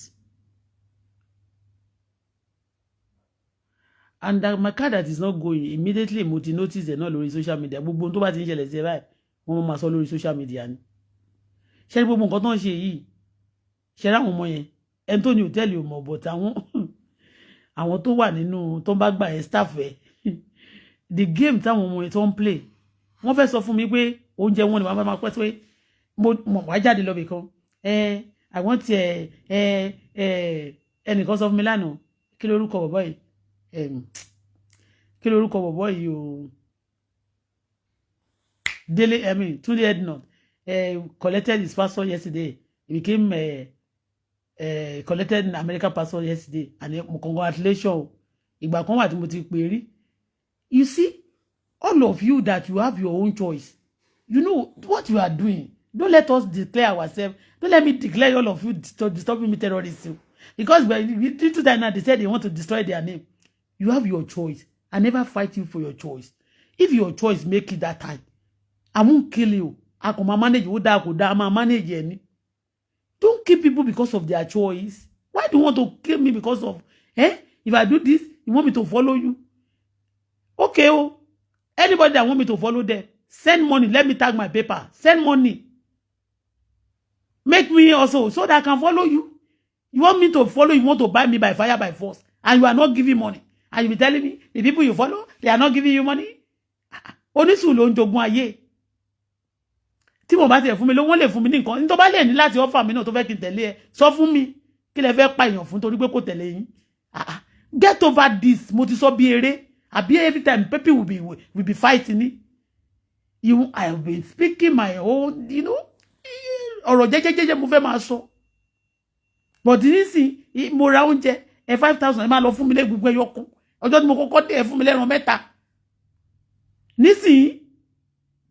[SPEAKER 1] and that my card that is not going immediately mo ti notice ẹ̀ náà lórí social media gbogbo ohun tó bá ti ń ṣẹlẹ̀ sí ẹ báyìí wọ́n máa sọ lórí social media ni ṣé gbogbo nǹkan tó ń ṣe yìí ṣe ráwọn ọmọ yẹn ẹni tó ní hòtẹ́ẹ̀lì ò mọ̀ but àwọn tó wà nínú tó ń bá gbà ẹ́ staff ẹ̀ the game táwọn ọmọ yẹn tó ń play wọ́n fẹ́ sọ fún mi pé oúnjẹ wọn ni wọ́n máa pẹ́ pé mo wá jáde lọ bìkan àwọn ti ẹnìkan sọ fún mi lánàá kí lórúkọ bọ̀bọ̀ yìí o Dele Tunde Ednut collected his passport yesterday he became collected an American passport yesterday and congratulations ìgbà kan wà tí mo ti pè rí you see all of you that you have your own choice you know what you are doing Don't let us declare ourselves. Don't let me declare all of you disturbing me terrorism. Because little time now they said they want to destroy their name. You have your choice. I never fight you for your choice. If your choice make it that time, I won't kill you. I can manage you. I'm manage any. Don't kill people because of their choice. Why do you want to kill me because of if I do this, you want me to follow you? Okay, oh. Anybody that want me to follow them, send money. Let me tag my paper. Send money. Make me also so that I can follow you. You want me to follow, you want to buy me by fire, by force, and you are not giving money. And you be telling me the people you follow, they are not giving you money? Onísùúrù ló ń jogún ayé. Tí mo bá ti fún mi ló wọ́n lè fún mi ní nǹkan. Ní tó bá lè ní láti offer mi náà tó fẹ́ kí n tẹ̀lé ẹ. Sọ fún mi. Kí lẹ fẹ́ pa èèyàn fún torí pé kò tẹ̀lé yín. Get over this. Mo ti sọ bí eré. Àbí every time people will be fighting. I have been speaking my own, ọ̀rọ̀ jẹ́jẹ́jẹ́jẹ́ mo fẹ́ máa sọ. But nísìn mo ra oúnjẹ 5,000 ẹ máa lọ fún mi lẹ́gbùgbù ẹyọkún. Ọjọ́ tí mo kọ́kọ́ dé ẹ fún mi lẹ́ran 3. Nísìn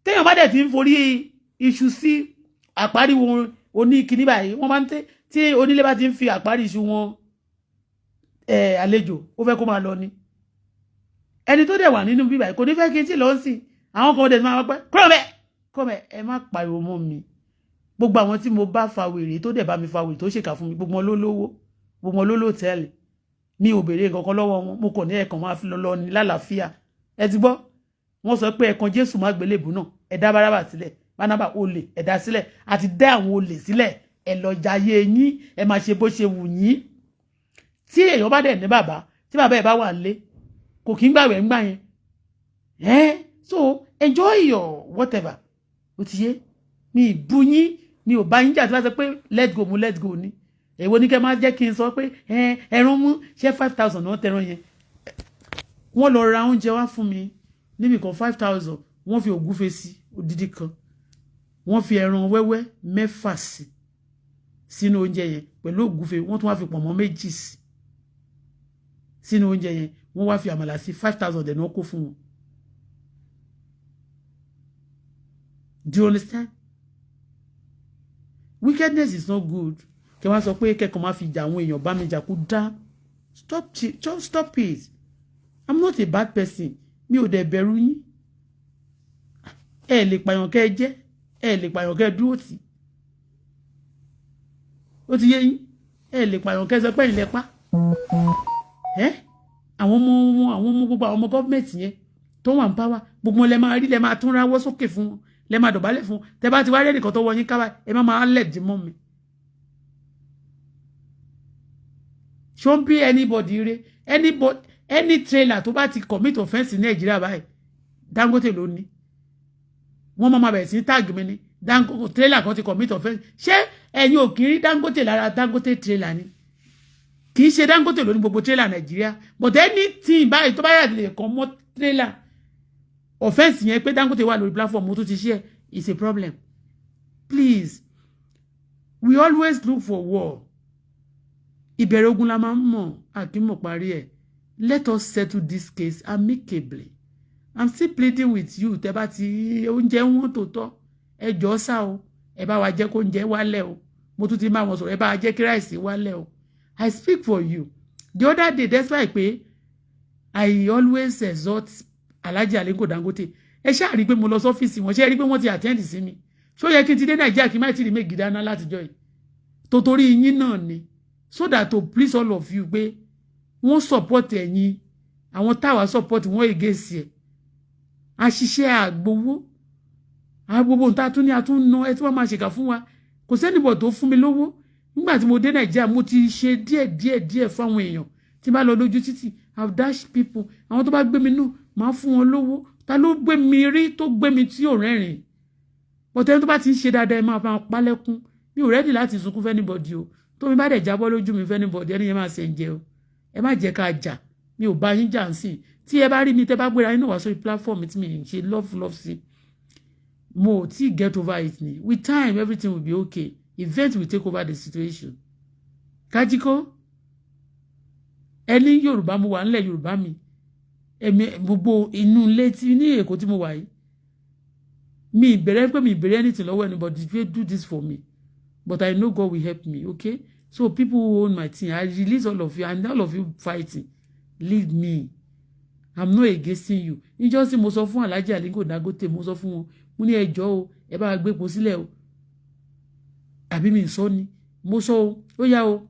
[SPEAKER 1] téèyàn bá dẹ̀ ti ń forí iṣu sí àparí wọn oní kíní báyìí wọ́n máa ń tẹ́ tí onílé bá ti ń fi àparí iṣu wọn àlejò ó fẹ́ kó máa lọ ni. Ẹni tó dẹ̀ wà nínú bíbáyìí kò ní fẹ́ kí n tí lọ sí àwọn kan dẹ̀ máa pẹ́ kúrò bẹ́ẹ̀ ẹ má pariwo mọ́ mi. Gbogbo àwọn tí mo bá fa wèrè tó dẹ̀ bá mi fa wèrè tó ṣèkà fún mi gbogbo wọn ló lówó gbogbo wọn ló lòtẹ́ẹ̀lì mi ò béèrè nǹkan kan lọ́wọ́ wọn mo kàn ní ẹ̀kan máa fi lọ ní lálàáfíà. Ẹ ti gbọ́ wọ́n sọ pé ẹ̀kan Jésù má gbélébùú náà ẹ dá Bárábà sílẹ̀ Bánábà olè ẹ dá sílẹ̀ àti dá àwọn olè sílẹ̀ ẹ lọ jayé yín ẹ máa ṣe bó ṣe wù yín. Tí èèyàn bá dẹ̀ ní bàbá tí bàbá ẹ̀ bá wà nílé kò kí ń gbàwẹ̀ ń gbà yẹn so enjoy your whatever ó ti yé mi ìbú yín mi ò bá yín jà tí wọ́n sọ pé let go ni èwo ní kẹ́ máa jẹ́ kí n sọ pé ẹran mú ṣé 5,000 náà tẹran yẹn wọ́n lọ ra oúnjẹ wá fún mi níbi kan 5,000 wọ́n fi ògúfe sí odidi kan wọ́n fi ẹran wẹ́wẹ́ 6 sí sínú oúnjẹ yẹn pẹ̀lú ògúfe wọ́n tún wá fi pọ̀nmọ́ 2 sí sínú oúnjẹ yẹn wọ́n wá fi àmàlà sí 5,000 dẹ̀ náà kó fún wọn. Do you understand? Wickedness is not good. Kẹ́ wá sọ pé kẹ́kọ̀ọ́ máa fi jà àwọn èèyàn bá mi jà kú dá. Stop it. I'm not a bad person. Mi ò dẹ̀ bẹ̀rù yín. Ẹ lè pààyàn kẹ́ jẹ́. Ẹ lè pààyàn kẹ́ dúró tì. Ó ti yé yín. Ẹ lè pààyàn kẹ́ sọ pé ẹ̀yin lẹ pa. Àwọn ọmọ gbogbo àwọn ọmọ gọ́ọ̀mẹ̀ntì yẹn tó wà ń power gbogbo lẹ máa rí lẹ máa tún ráwọ́ sókè fún wọn lẹ máa dọ̀bálẹ̀ fún tẹ bá ti wá rẹ́ nìkan tó wọ yín kábà ẹ má máa lẹ̀ dì mọ́ mi. ṣó ń bí anybody rẹ any trailer tó bá ti commit offence ní Nàìjíríà báyìí Dangote ló ní wọ́n máa bẹ̀rẹ̀ sí tag mi ní Dangote trailer kan ti commit offence ṣé ẹ̀yin ò kì í rí Dangote lára Dangote trailer ni kì í ṣe Dangote ló ní gbogbo trailer Nàìjíríà but anything báyìí tó bá yà lè kàn mọ́ trailer offense yẹn pé Dangote wà lórí platform mo tún ti share is a problem. Please, we always look for war. Ìbẹ̀rẹ̀ ogun la máa ń mọ̀ àkímọ̀ parí ẹ̀. Let us settle this case amicably. I'm still pleading with you tẹ́ bá ti oúnjẹ wọn tó tọ́ ẹ jọ̀ọ́ sá o ẹ bá wa jẹ́ kó oúnjẹ wálẹ̀ o mo tún ti máa wọn sọ̀rọ̀ ẹ bá wa jẹ́ kí ráìsì wálẹ̀ o. I speak for you. The other day, that's why I always exhort Alhaji Aliko Dangote. Ẹ ṣáà rí pé mo lọ sọ́fíìsì wọn ṣe rí pé wọ́n ti attend sí mi. Ṣó yẹ kí n ti dé Nàìjíríà kí n má ti rí méjì dáná látijọ́ yìí. Torí yín náà ni. So that to please all of you pé wọ́n support ẹ̀yin. Àwọn táwa support wọ́n against ẹ̀. Àṣìṣe àgbowó. Àgbowó nta tún ní àtúnná ẹ tí wọ́n máa ṣèkà fún wa. Kò sẹ́nìbọ̀ tó fún mi lówó. Nígbà tí mo dé Nàìjíríà mo ti ṣe díẹ̀ fáwọn èèyàn tí bá lọ lójú títì I've dash people àwọn tó bá gbé mi nù máa fún wọn lówó ta ló gbé mi rí tó gbé mi tí ò rẹ́rìn but ẹni tó bá ti ń ṣe dáadáa ẹ máa bá pálẹ́kún mi ò rẹ́dì láti sunkún fẹ́ anybody o tó mi bá dẹ̀ jábọ́ lójú mi fẹ́ anybody ẹni yẹn máa ṣe ń jẹ o ẹ má jẹ́ ká jà mi ò bá yín jà ń sìn tí ẹ bá rí mi tẹ́ bá gbéra yín náà wá sórí platform tí mi ń ṣe love sí mo tí get over it ni with time everything will be okay. Event will take over the situation. Kajiko, ẹni Yorùbá mo wà nílẹ̀ Yorùbá mi. Èmi gbogbo inú ilé tí ní Èkó tí mo wà yìí. Me bere anything lọ́wọ́ anybody do this for me. But I know God will help me, okay? So people who own my thing, I release all of you, and all of you fighting. Leave me. I'm not against you. You just say mo sọ fún Alhaji Aliko Dangote, mo sọ fún wọn. Mo ní ẹ jọ̀ọ́ o, ẹ bá gbé epo sílẹ̀ o. Àbí mi sọ ni. Mo sọ o, ó yá o.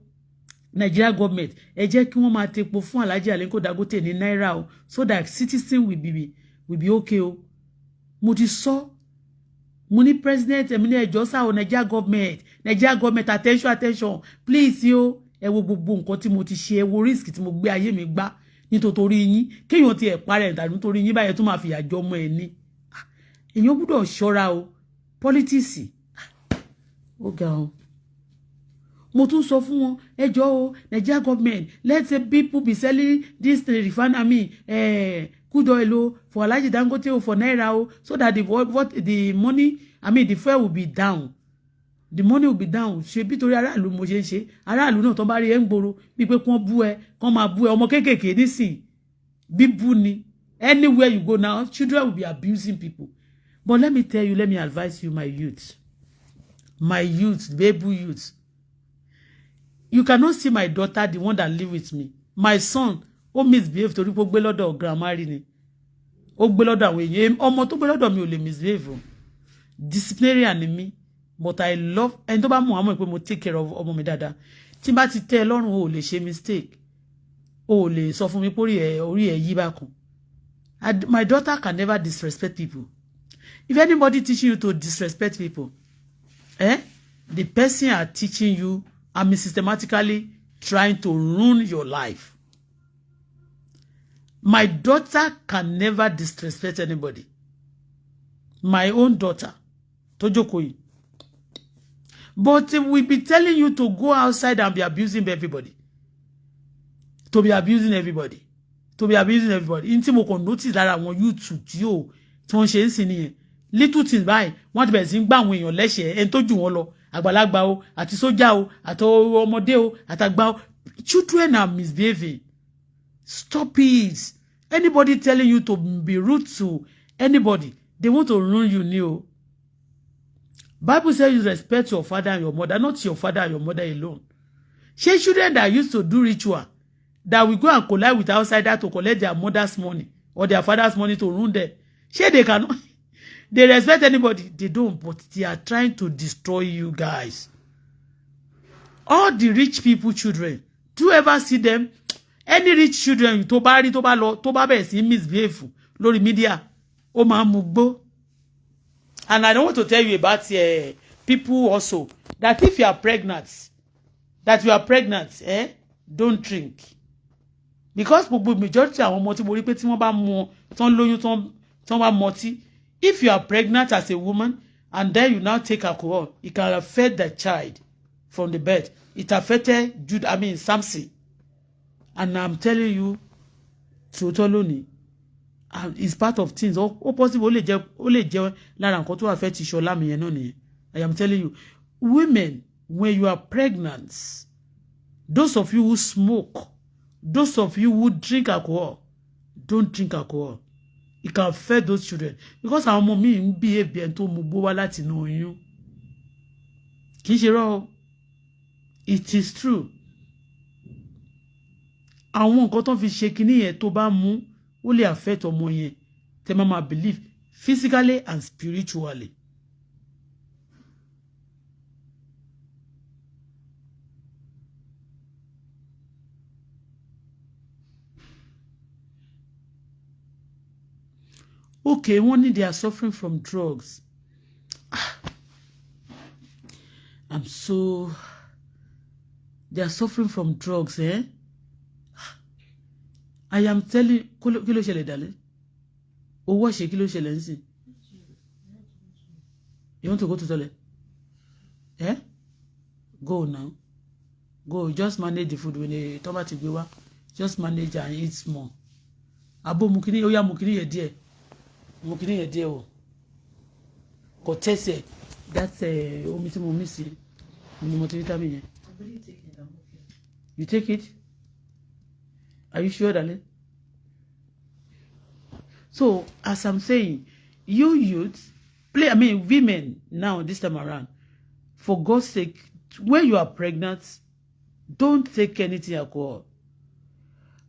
[SPEAKER 1] Nigeria government, ẹ jẹ́ kí wọ́n máa tepo fún Alhaji Aliko Dangote ní náírà o, so that citizen will be okay o. Mo ti sọ. Mo ní president, èmi ní ẹ jọ̀ọ́ sá o, Nigeria government, attention, please yo. Ẹ wo gbogbo nǹkan tí mo ti ṣe, ẹ wo risk tí mo gbé ayé mi gbà nítorí yín, kéèyàn ti ẹ̀ parẹ́ tàbí nítorí yín báyẹn tó máa fìyà jọ ọmọ ẹ ní. Èèyàn gbọ́dọ̀ ṣọ́ra o, politics. Ó ga o. Mo tún sọ fún wọn, ẹ jọ̀ọ́ o, Nigeria government, let the people be selling this refinery, crude oil for Alhaji Dangote for naira o, so that the money, the fuel will be down. The money will be down. Ṣe bí torí aráàlú mo ṣe ń ṣe. Aráàlú náà tó bá rí ẹ ń gboro bí pé kán bú ẹ, kán máa bú ẹ, ọmọ kéékèèké nísìn. Bíbú ni. Anywhere you go now, children will be abusing people. But let me tell you, let me advise you, my youth, baby youth. You cannot see my daughter, the one that live with me. My son, ó misbehave torí pé ó gbé lọ́dọ̀ grandma rí ni. Ó gbé lọ́dọ̀ àwọn èèyàn. Ọmọ tó gbé lọ́dọ̀ mi ò lè misbehave. Disciplinarian ni mi. But I love, ẹni tó bá mọ̀ àmọ́ pé mo take care of ọmọ mi dáadáa. Tí n bá ti tẹ́ ẹ lọ́rùn, o ò lè ṣe mistake. O ò lè sọ fún mi pé orí ẹ yí bákan. My daughter can never disrespect people. If anybody teaching you to disrespect people, the person are teaching you, systematically trying to ruin your life. My daughter can never disrespect anybody. My own daughter, Tojokoyi. But we be telling you to go outside and be abusing everybody. To be abusing everybody. Inti mo kon notice lára àwọn YouTube tí ó ton ṣe nsin nìyẹn. Little things báyìí, wọ́n ti bẹ̀rẹ̀ sí gbà àwọn èèyàn lẹ́ṣẹ̀, en tó jù wọ́n lọ, àgbàlagbà o, àti sójà o, àti ọmọdé o, àtàgbà o. Children are misbehaving. Stop it. Anybody telling you to be rude to anybody, they want to ruin you new. Bible says you respect your father and your mother, not your father and your mother alone. She children that used to do ritual, that will go and collide with outsiders to collect their mother's money or their father's money to ruin them. She they cannot. They respect anybody. They don't, but they are trying to destroy you guys. All the rich people children, do you ever see them? Any rich children, tó bá bẹ̀rẹ̀ sí misbehave lórí media, ó máa mú gbó. And I don't want to tell you about people also, that if you are pregnant, don't drink. Because the majority àwọn ọmọ tí mo rí pé tí wọ́n bá mu tán lóyún tán bá mọtí, if you are pregnant as a woman and then you now take alcohol, it can affect the child from the birth. It affected Samson. And I'm telling you, totally, it's part of things. Ó possible ó lè jẹ́ lára nǹkan tó affect Ṣọlá mi yẹn náà nìyẹn. I am telling you, women, when you are pregnant, those of you who smoke, those of you who drink alcohol, don't drink alcohol. It can affect those children. Because our mommy ń behave ẹni tó mú gbó wá láti inú oyún. Kì í ṣe rọ́. It is true. Àwọn nǹkan tó fi ṣe kíní yẹn tó bá mú ó lè affect ọmọ yẹn. Tẹ́ máa believe physically and spiritually. Okay, one day they are suffering from drugs. They are suffering from drugs, I am telling kí ló ṣẹlẹ̀ dale. Owó ṣe kí ló ṣẹlẹ̀ nsin. You want to go to toilet? Go now. Go, just manage the food when they talk about gbé wá. Just manage and eat small. Abo mukini, oya mukini ye díẹ̀. Mukini ye díẹ̀ o. Kò tese. That's omi tí mo miss ni multivitamin yẹn. You take it? Are you sure, darling? So, as I'm saying, you youth, I mean, women now, this time around, for God's sake, when you are pregnant, don't take anything alcohol.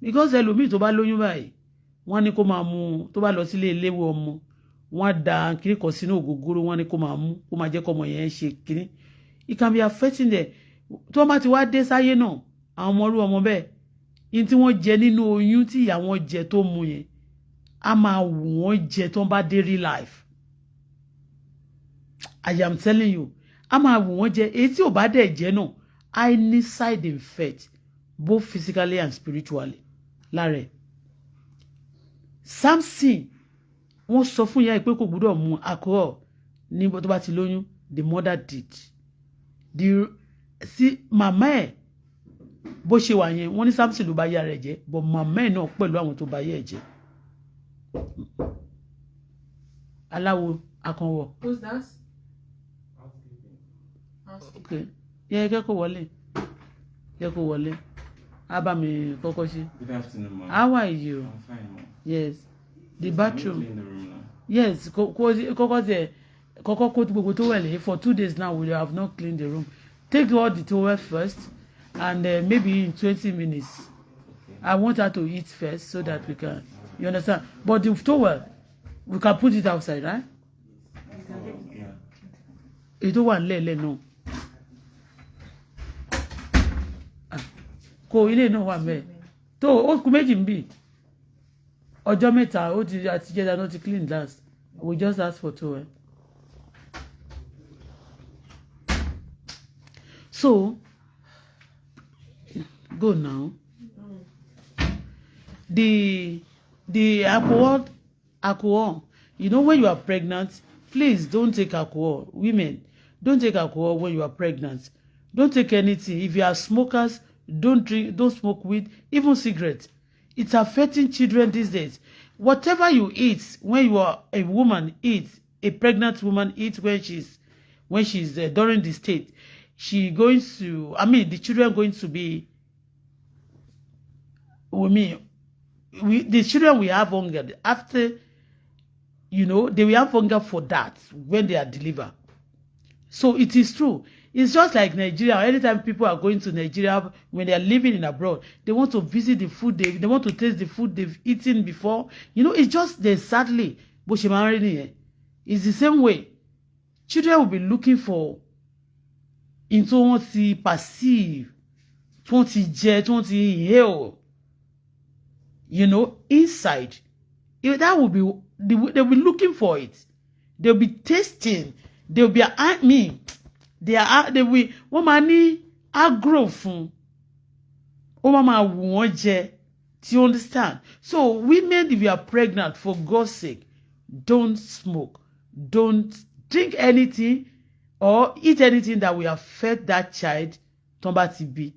[SPEAKER 1] Because ẹlòmíì tó bá lóyún báyìí, wọ́n ní kó máa mu, tó bá lọ sílé eléwé ọmọ, wọ́n dá kiri kan sínú ògógóró, wọ́n ní kó máa mu, kó máa jẹ́ kó ọmọ yẹn ṣe kiri. It can be affecting them. Tó bá ti wá dé sáyé náà, àwọn ọmọ irú ọmọ bẹ́ẹ̀, in tí wọ́n jẹ nínú oyún tí ìyá wọn jẹ tó mu yẹn, a máa wù wọ́n jẹ tó bá dé real life. I am telling you, a máa wù wọ́n jẹ èyí tí ò bá dẹ̀ jẹ́ náà, I need side effect both physically and spiritually. Lára Samson, wọ́n sọ fún ìyá pé kò gbọ́dọ̀ mu alcohol ní tó bá ti lóyún. The mother did. Màmá ẹ̀ bó ṣe wà yẹn, wọ́n ní Samson ló bá yá rẹ̀ jẹ́, but màmá ẹ̀ náà pẹ̀lú àwọn tó bá yá ẹ̀ jẹ́. Aláwo akànwọ̀.
[SPEAKER 3] Who's that?
[SPEAKER 1] Okay. Yeah, get kó wọlé. Get kó wọlé. Aba mi kọ́kọ́ ṣe.
[SPEAKER 2] Good afternoon, ma'am.
[SPEAKER 1] How are you?
[SPEAKER 2] I'm fine, ma'am.
[SPEAKER 1] Yes. The bathroom.
[SPEAKER 2] In the room now.
[SPEAKER 1] Yes, kọ́kọ́ tẹ kọ́kọ́ kó gbogbo tó wẹ̀lẹ̀. For 2 days now we have not cleaned the room. Take all the towel first, and maybe in 20 minutes.
[SPEAKER 2] Okay.
[SPEAKER 1] I want her to eat first so that we can. You understand? But the towel, we can put it outside, right?
[SPEAKER 2] Yeah.
[SPEAKER 1] Ètò wà nílẹ̀ náà. Kò ilé náà wà ńbẹ̀. Tó ó kù méjì ńbí. Ọjọ́ mẹ́ta ó ti àtijẹ́dá náà ti clean last. We just ask for towel. So, go now. The alcohol. You know, when you are pregnant, please don't take alcohol. Women, don't take alcohol when you are pregnant. Don't take anything. If you are smokers, don't drink, don't smoke weed, even cigarettes. It's affecting children these days. Whatever you eat, when you are a woman, a pregnant woman eats when she's during the state, the children going to be, the children will have hunger after, they will have hunger for that when they are delivered. So it is true. It's just like Nigeria. Anytime people are going to Nigeria, when they are living in abroad, they want to visit the food, they want to taste the food they've eaten before. It's just there, sadly. It's the same way. Children will be looking for into what they perceive, what they jet, what they inhale. Inside. That will be, they'll be looking for it. They'll be tasting. They'll be at me. They will wọ́n máa ní agro fún ó máa wù wọ́n jẹ. Do you understand? So women, if you are pregnant, for God's sake, don't smoke, don't drink anything or eat anything that will affect that child tó bá ti bí.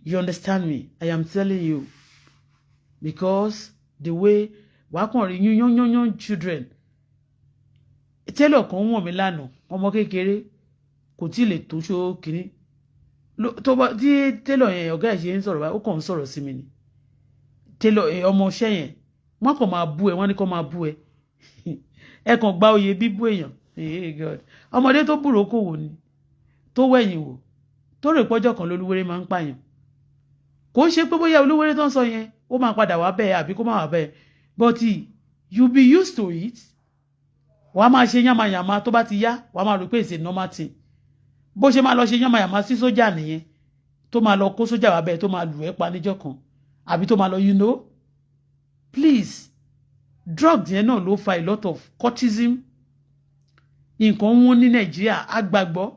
[SPEAKER 1] You understand me? I am telling you, because the way wàá kàn rí young children. Tailor kan wọ̀n mi lánàá, ọmọ kékeré kò tí lè tó ṣó kìíní tó bá tí tailor yẹn ọ̀gá ẹ̀ ṣe ń sọ̀rọ̀ báyìí ó kàn ń sọ̀rọ̀ sí mi ni. Tailor ọmọ iṣẹ́ yẹn wọ́n kàn máa bú ẹ, wọ́n ní kàn máa bú ẹ ẹ kàn gba oyè bíbú èèyàn. Hey God, ọmọdé tó búrò kò wò ni tó wẹ̀yìn wò tó rè pọ́jọ́ kan lolúwéré máa ń pààyàn. Kò ṣe pé bóyá olúwéré tó ń sọ yẹn ó máa padà wá bẹ́ẹ̀ àbí kó má wá bẹ́ẹ̀, but you be used to it. Wàá máa ṣe yánmayàmá tó bá ti yá, wàá máa rò pé it's a normal thing. Bó ṣe máa lọ ṣe yánmayàmá sí sójà nìyẹn, tó máa lọ kó sójà wá bẹ́ẹ̀ tó máa lù ẹ́ pa níjọ́ kan, àbí tó máa lọ please, drugs yẹn náà ló fa a lot of cultism. Nǹkan wọn ní Nàìjíríà àgbàgbọ́.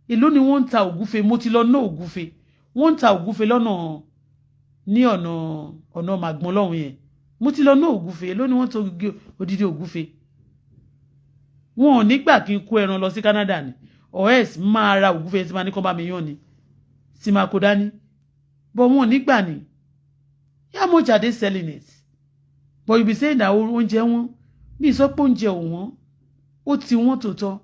[SPEAKER 1] Èló ni wọ́n ń ta ògúfe, mo ti lọ ná ògúfe. Wọ́n ń ta ògúfe lọ́nà ní ọ̀nà Màgbọ́n lọ́hùn yẹn. Mo ti lọ ná ògúfe, èló ni wọ́n tó odidi ògúfe. Wọn ò nígbà kí n kó ẹran lọ sí Canada ni, or else máa ra ògúfe tí máa ní kán bá mi yán ni, tí máa kó dání. But wọn ò nígbà ni. How much are they selling it? But you be saying that oúnjẹ wọn, bí sọ pé oúnjẹ ò wọ́n, ó ti wọ́n tòótọ́.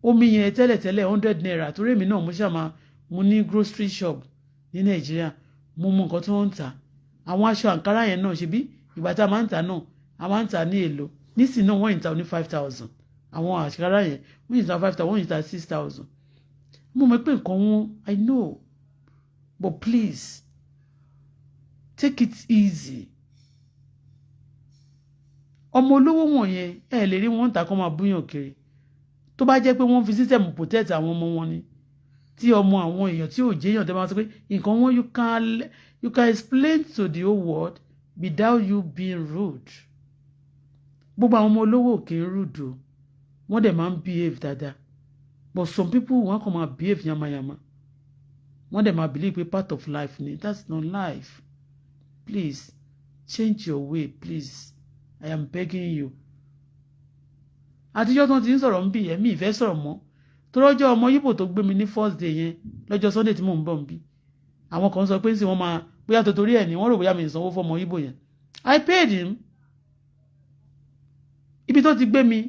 [SPEAKER 1] Omi yẹn tẹ́lẹ̀tẹ́lẹ̀ 100 naira, torí èmi náà mo ní grocery shop ní Nàìjíríà, mo mọ nǹkan tí wọ́n ń tà. Àwọn aṣọ àǹkárá yẹn náà ṣe bí ìgbà tá a máa ń tà náà, a máa ń tà ní èlò. Nísìnyí náà wọ́n ń tà ní 5,000. àwọn àṣìkára yẹn wọ́n yìí ta 5,000 wọ́n yìí ta 6,000 mo mọ̀ pé nǹkan wọn I know but please take it easy. ọmọ olówó wọ̀nyẹn ẹ lè rí wọn ta kó máa búyàn kiri tó bá jẹ́ pé wọ́n fi system protect àwọn ọmọ wọn ni tí ọmọ àwọn èèyàn tí ò jẹ́yàn tẹ́ máa sọ pé nǹkan wọn you can explain to the whole world without you being rude. gbogbo àwọn ọmọ olówó kì í rude o wọ́n dẹ̀ máa ń behave dáadáa but some people wọ́n kàn máa behave yamayama wọ́n dẹ̀ máa believe pé part of life ni that's not life. Please change your way please I am begging you. àtijọ́ tó ti ń sọ̀rọ̀ ń bì ẹ̀mí ìfẹ́ sọ̀rọ̀ mọ́ torọ́jọ́ ọmọ yíbò tó gbé mi ní first day yẹn lọ́jọ́ Sunday tí mò ń bọ̀ ń bí àwọn kan sọ pé ń sìn wọ́n máa bóyá tó torí ẹ̀ ní wọ́n rò bóyá mi ìsanwó fún ọmọ yíbò yẹn I paid him. ibi tó ti gbé mi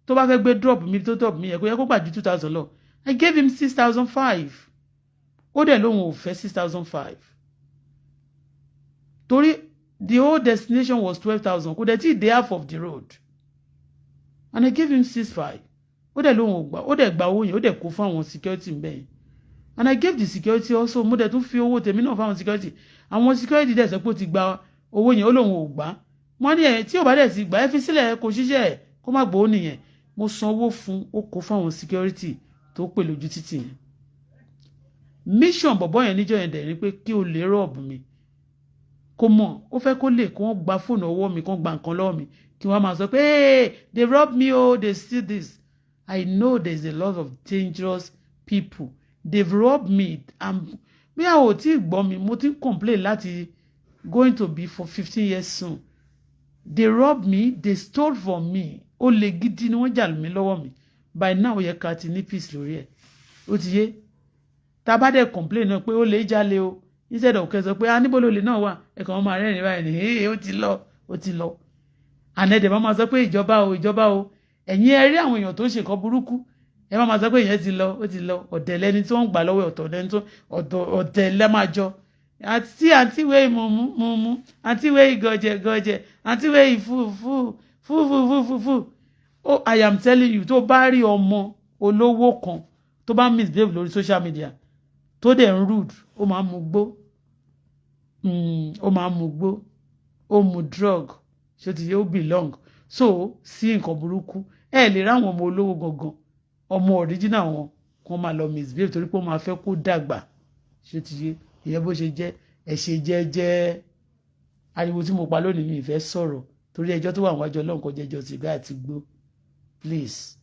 [SPEAKER 1] tó bá fẹ́ gbé drop mi tó drop mi yẹ kó gbà ju 2,000 lọ I gave him 6,500 ó dẹ̀ lóhun ò fẹ́ 6,500 torí the whole destination was 12,000 kò dẹ̀ tí dey half of the road and I gave him 6,500 ó dẹ̀ lóhun ò gbà ó dẹ̀ gba owó yẹn ó dẹ̀ kó fún àwọn security bẹ́ẹ̀ and I gave the security also mo dẹ̀ tún fi owó tèmi náà fáwọn security àwọn security dẹ̀ sọ pé ó ti gba owó yẹn ó lóhun ò gbà wọ́n ní ẹ̀ tí ò bá dẹ̀ ti gbà ẹ́ fi sílẹ̀ kó ṣiṣẹ́ ẹ̀ kó má gbowó nìyẹn mo san owó fún ó kó fáwọn security tó pè lójú títì yẹn mission bọ̀bọ̀ yẹn níjọ́ yẹn dẹ̀ ni pé kí o lè rọ́ọ̀bù mi kó mọ̀ ó fẹ́ kó lè kó gba fóònù ọwọ́ mi kó gba nǹkan lọ́wọ́ mi kí wọ́n máa sọ pé hey they rob me oh they steal this. I know there's a lot of dangerous people they've robbed me and bí àwọn ò tí ì gbọ́ mi mo ti ń complain láti going to be for 15 years soon. They robbed me they stole from me ó lè gidi ni wọ́n jà mí lọ́wọ́ mi by now ó yẹ ká ti ní peace lórí ẹ̀ ó ti yé tá bá dẹ̀ complain náà pé ó lè jalè o instead of kẹ́ sọ pé níbo ló lè náà wà ẹ̀kan wọn máa rẹ́rìn báyìí ni ó ti lọ ànẹ́dẹ̀ máa sọ pé ìjọba o ẹ̀yin ẹ rí àwọn èèyàn tó ń ṣe nǹkan burúkú ẹ máa sọ pé ìyẹn ti lọ ọ̀dẹ̀ lẹni tí wọ́n ń gbà lọ́wọ́ ọ̀tọ̀ lẹni tó ọ̀dẹ̀ lẹ́májọ àǹtí wé mùmú àǹtí wé ìgọ̀jẹ̀ àǹtí wé ìfú oh I am telling you tó bá rí ọmọ olówó kan tó bá misbehave lórí social media tó dẹ̀ ń rude ó máa mú gbó ó mú drug ṣé ti yẹ ó belong so sí nǹkan burúkú ẹ lè ráwọn ọmọ olówó gangan ọmọ original wọn kàn máa lọ misbehave torí pé ó máa fẹ́ kó dàgbà ṣé ti yẹ ìyẹn bó ṣe jẹ́ ẹ ṣe jẹ́jẹ́ ariwo tí mo pa lónìí mi ìfẹ́ sọ̀rọ̀ torí ẹjọ́ tó wà níwájú Ọlọ́run kò jẹ́jọ́ sìgá àti gbó please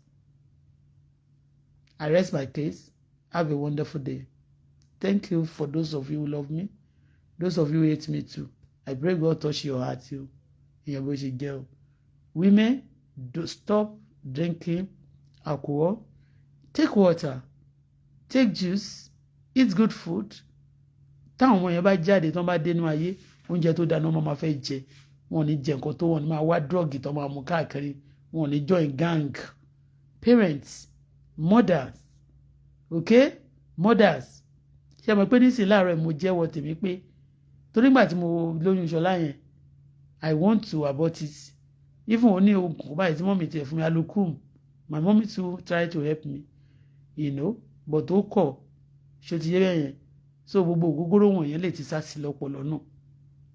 [SPEAKER 1] I rest my case. Have a wonderful day. Thank you for those of you who love me. Those of you who hate me too. I pray God touch your heart you. Ìyẹn bó ṣe jẹ́ o. Women, stop drinking alcohol. Take water. Take juice. Eat good food. Táwọn ọmọ yẹn bá jáde tán bá dénú ayé oúnjẹ tó dáná ọmọ máa fẹ́ jẹ wọn ò ní jẹ nǹkan tó wọn ní máa wá drug tó máa mú káàkiri wọn ò ní join gang. Parents, mothers, okay, mothers ṣe mọ̀ pé nísìnyí láàárọ̀ mo jẹ́wọ́ tèmi pé torí nígbà tí mo lóyún Ṣọlá yẹn I want to abort it even ó ní oògùn báyìí tí mọ́mí tiẹ̀ fún mi alukum my mommy too try to help me but ó kọ̀ ṣó ti yé bẹ́ẹ̀ yẹn so gbogbo ògógóró wọ̀nyẹn lè ti sá sí lọ́pọlọ náà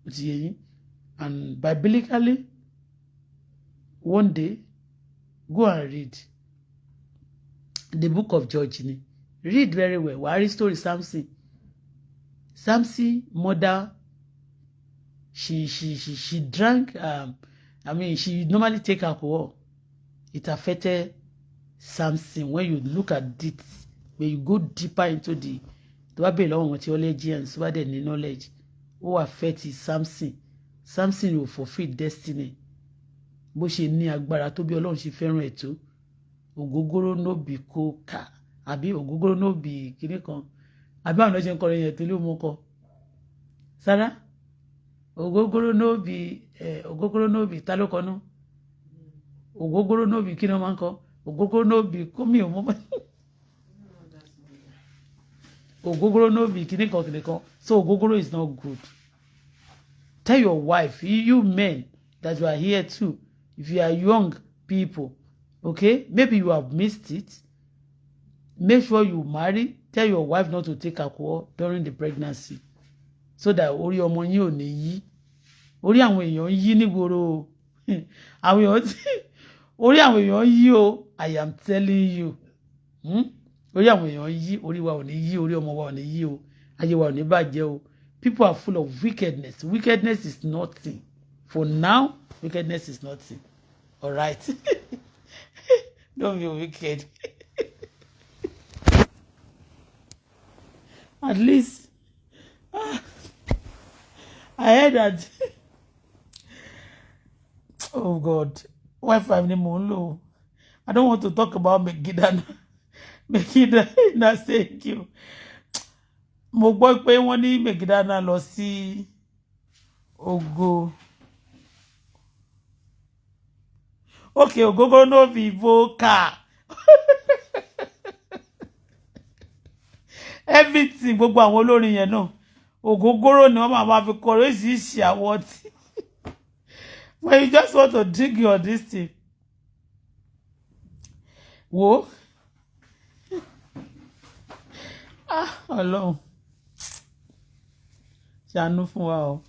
[SPEAKER 1] ó ti yé yín and biblically one day go and read the book of Judge ni read very well wàá rí story Samson mother she drank she normally take alcohol it affected Samson when you look at it when you go deeper into the tó bá bèèrè lọ́wọ́ wọn theologians tó bá dẹ̀ ní knowledge ó affect Samson ò fulfill destiny bó ṣe ní agbára tó bí Ọlọ́run ṣe fẹ́ràn ẹ̀ tó ògógóró nóbì kóká àbí ògógóró nóbì kìíní kan àbí àwọn ọ̀nà ṣe ń kọrin yẹn tó ló mú kọ sára ògógóró nóbì ta ló kọ náà ògógóró nóbì kí ni wọ́n máa ń kọ ògógóró nóbì kómi ò mọ́ ògógóró nóbì kìíní kan so ògógóró is not good. Tell your wife, you men that you are here too, if you are young people, Okay? Maybe you have missed it. Make sure you marry. Tell your wife not to take alcohol during the pregnancy. So that orí ọmọ yín ò ní yí. Orí àwọn èèyàn yí nígboro o. Àwọn èèyàn orí àwọn èèyàn yí o. I am telling you. Orí àwọn èèyàn yí, orí wa ò ní yí, orí ọmọ wa ò ní yí o. Ayé wa ò ní bàjẹ́ o. People are full of wickedness. Wickedness is nothing. For now, wickedness is nothing. All right? Don't be wicked. At least, I heard that. Oh God, Wi-Fi ni mo ń lò. I don't want to talk about Megidana. Megidana, thank you. Mo gbọ́ pé wọ́n ní Megidana lọ sí Ògo. Okay, Ogogo no be vocal. Everything gbogbo àwọn olórin yẹn náà. Ògógóró ni wọ́n máa fi kọ oríṣiríṣi àwọn tí. When you just want to drink your this thing. Wo. Ọlọ́run. Ṣàánú fún wa o.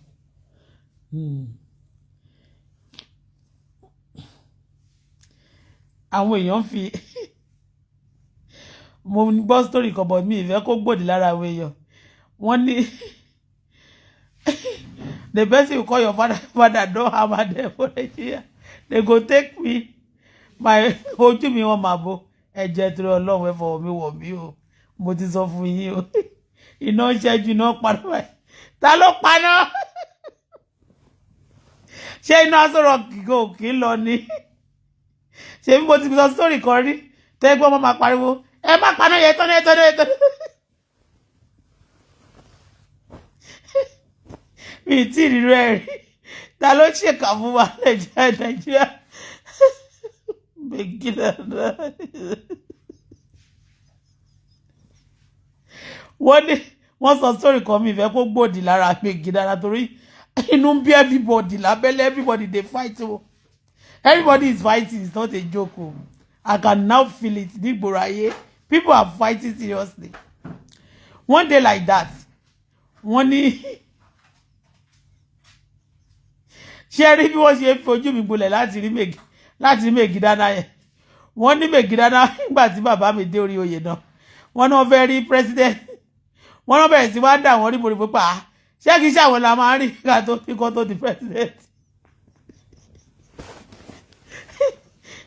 [SPEAKER 1] Àwọn èèyàn fi mo gbọ́ story kan bọ̀ mi ìfẹ́ kó gbòdì lára àwọn èèyàn. Wọ́n ní the person who call your father don't hammer them for Nigeria. They go take me. My ojú mi wọ́n máa bo. Ẹ̀jẹ̀ torí Ọlọ́run ẹ fọwọ́ mi wọ̀ mí o. Mo ti sọ fún yín o. Iná ṣẹ́jú iná paná báyìí. Ta ló paná? Ṣé iná sọ̀rọ̀ kì í lọ ni? Ṣé bí mo ti sọ story kan rí? Tẹ́gbọ́n ọmọ máa pariwo. Ẹ má paná yẹn tán. Mi tí ìrírú ẹ̀ rí. Ta ló ṣèkà fún wa Nàìjíríà? Megidana. Wọ́n sọ story kan mi ìfẹ́ kó gbòdì lára Megidana torí inú ń bí everybody lábẹ́lẹ̀ everybody dey fight o. Everybody is fighting, it's not a joke o. I can now feel it nígboro ayé. People are fighting seriously. One day like that, wọ́n ní ṣé rí bí wọ́n ṣe fojú mi gbolẹ̀ láti rí Megidana yẹn. Wọ́n ní Megidana nígbà tí bàbá mi dé orí oyè náà. Wọ́n náà fẹ́ rí president. Wọ́n náà bẹ̀rẹ̀ sí wá dà wọ́n ríboríbo pa. Ṣé kìí ṣàwọn la máa ń rí ká tó kíkọ́ tó di president?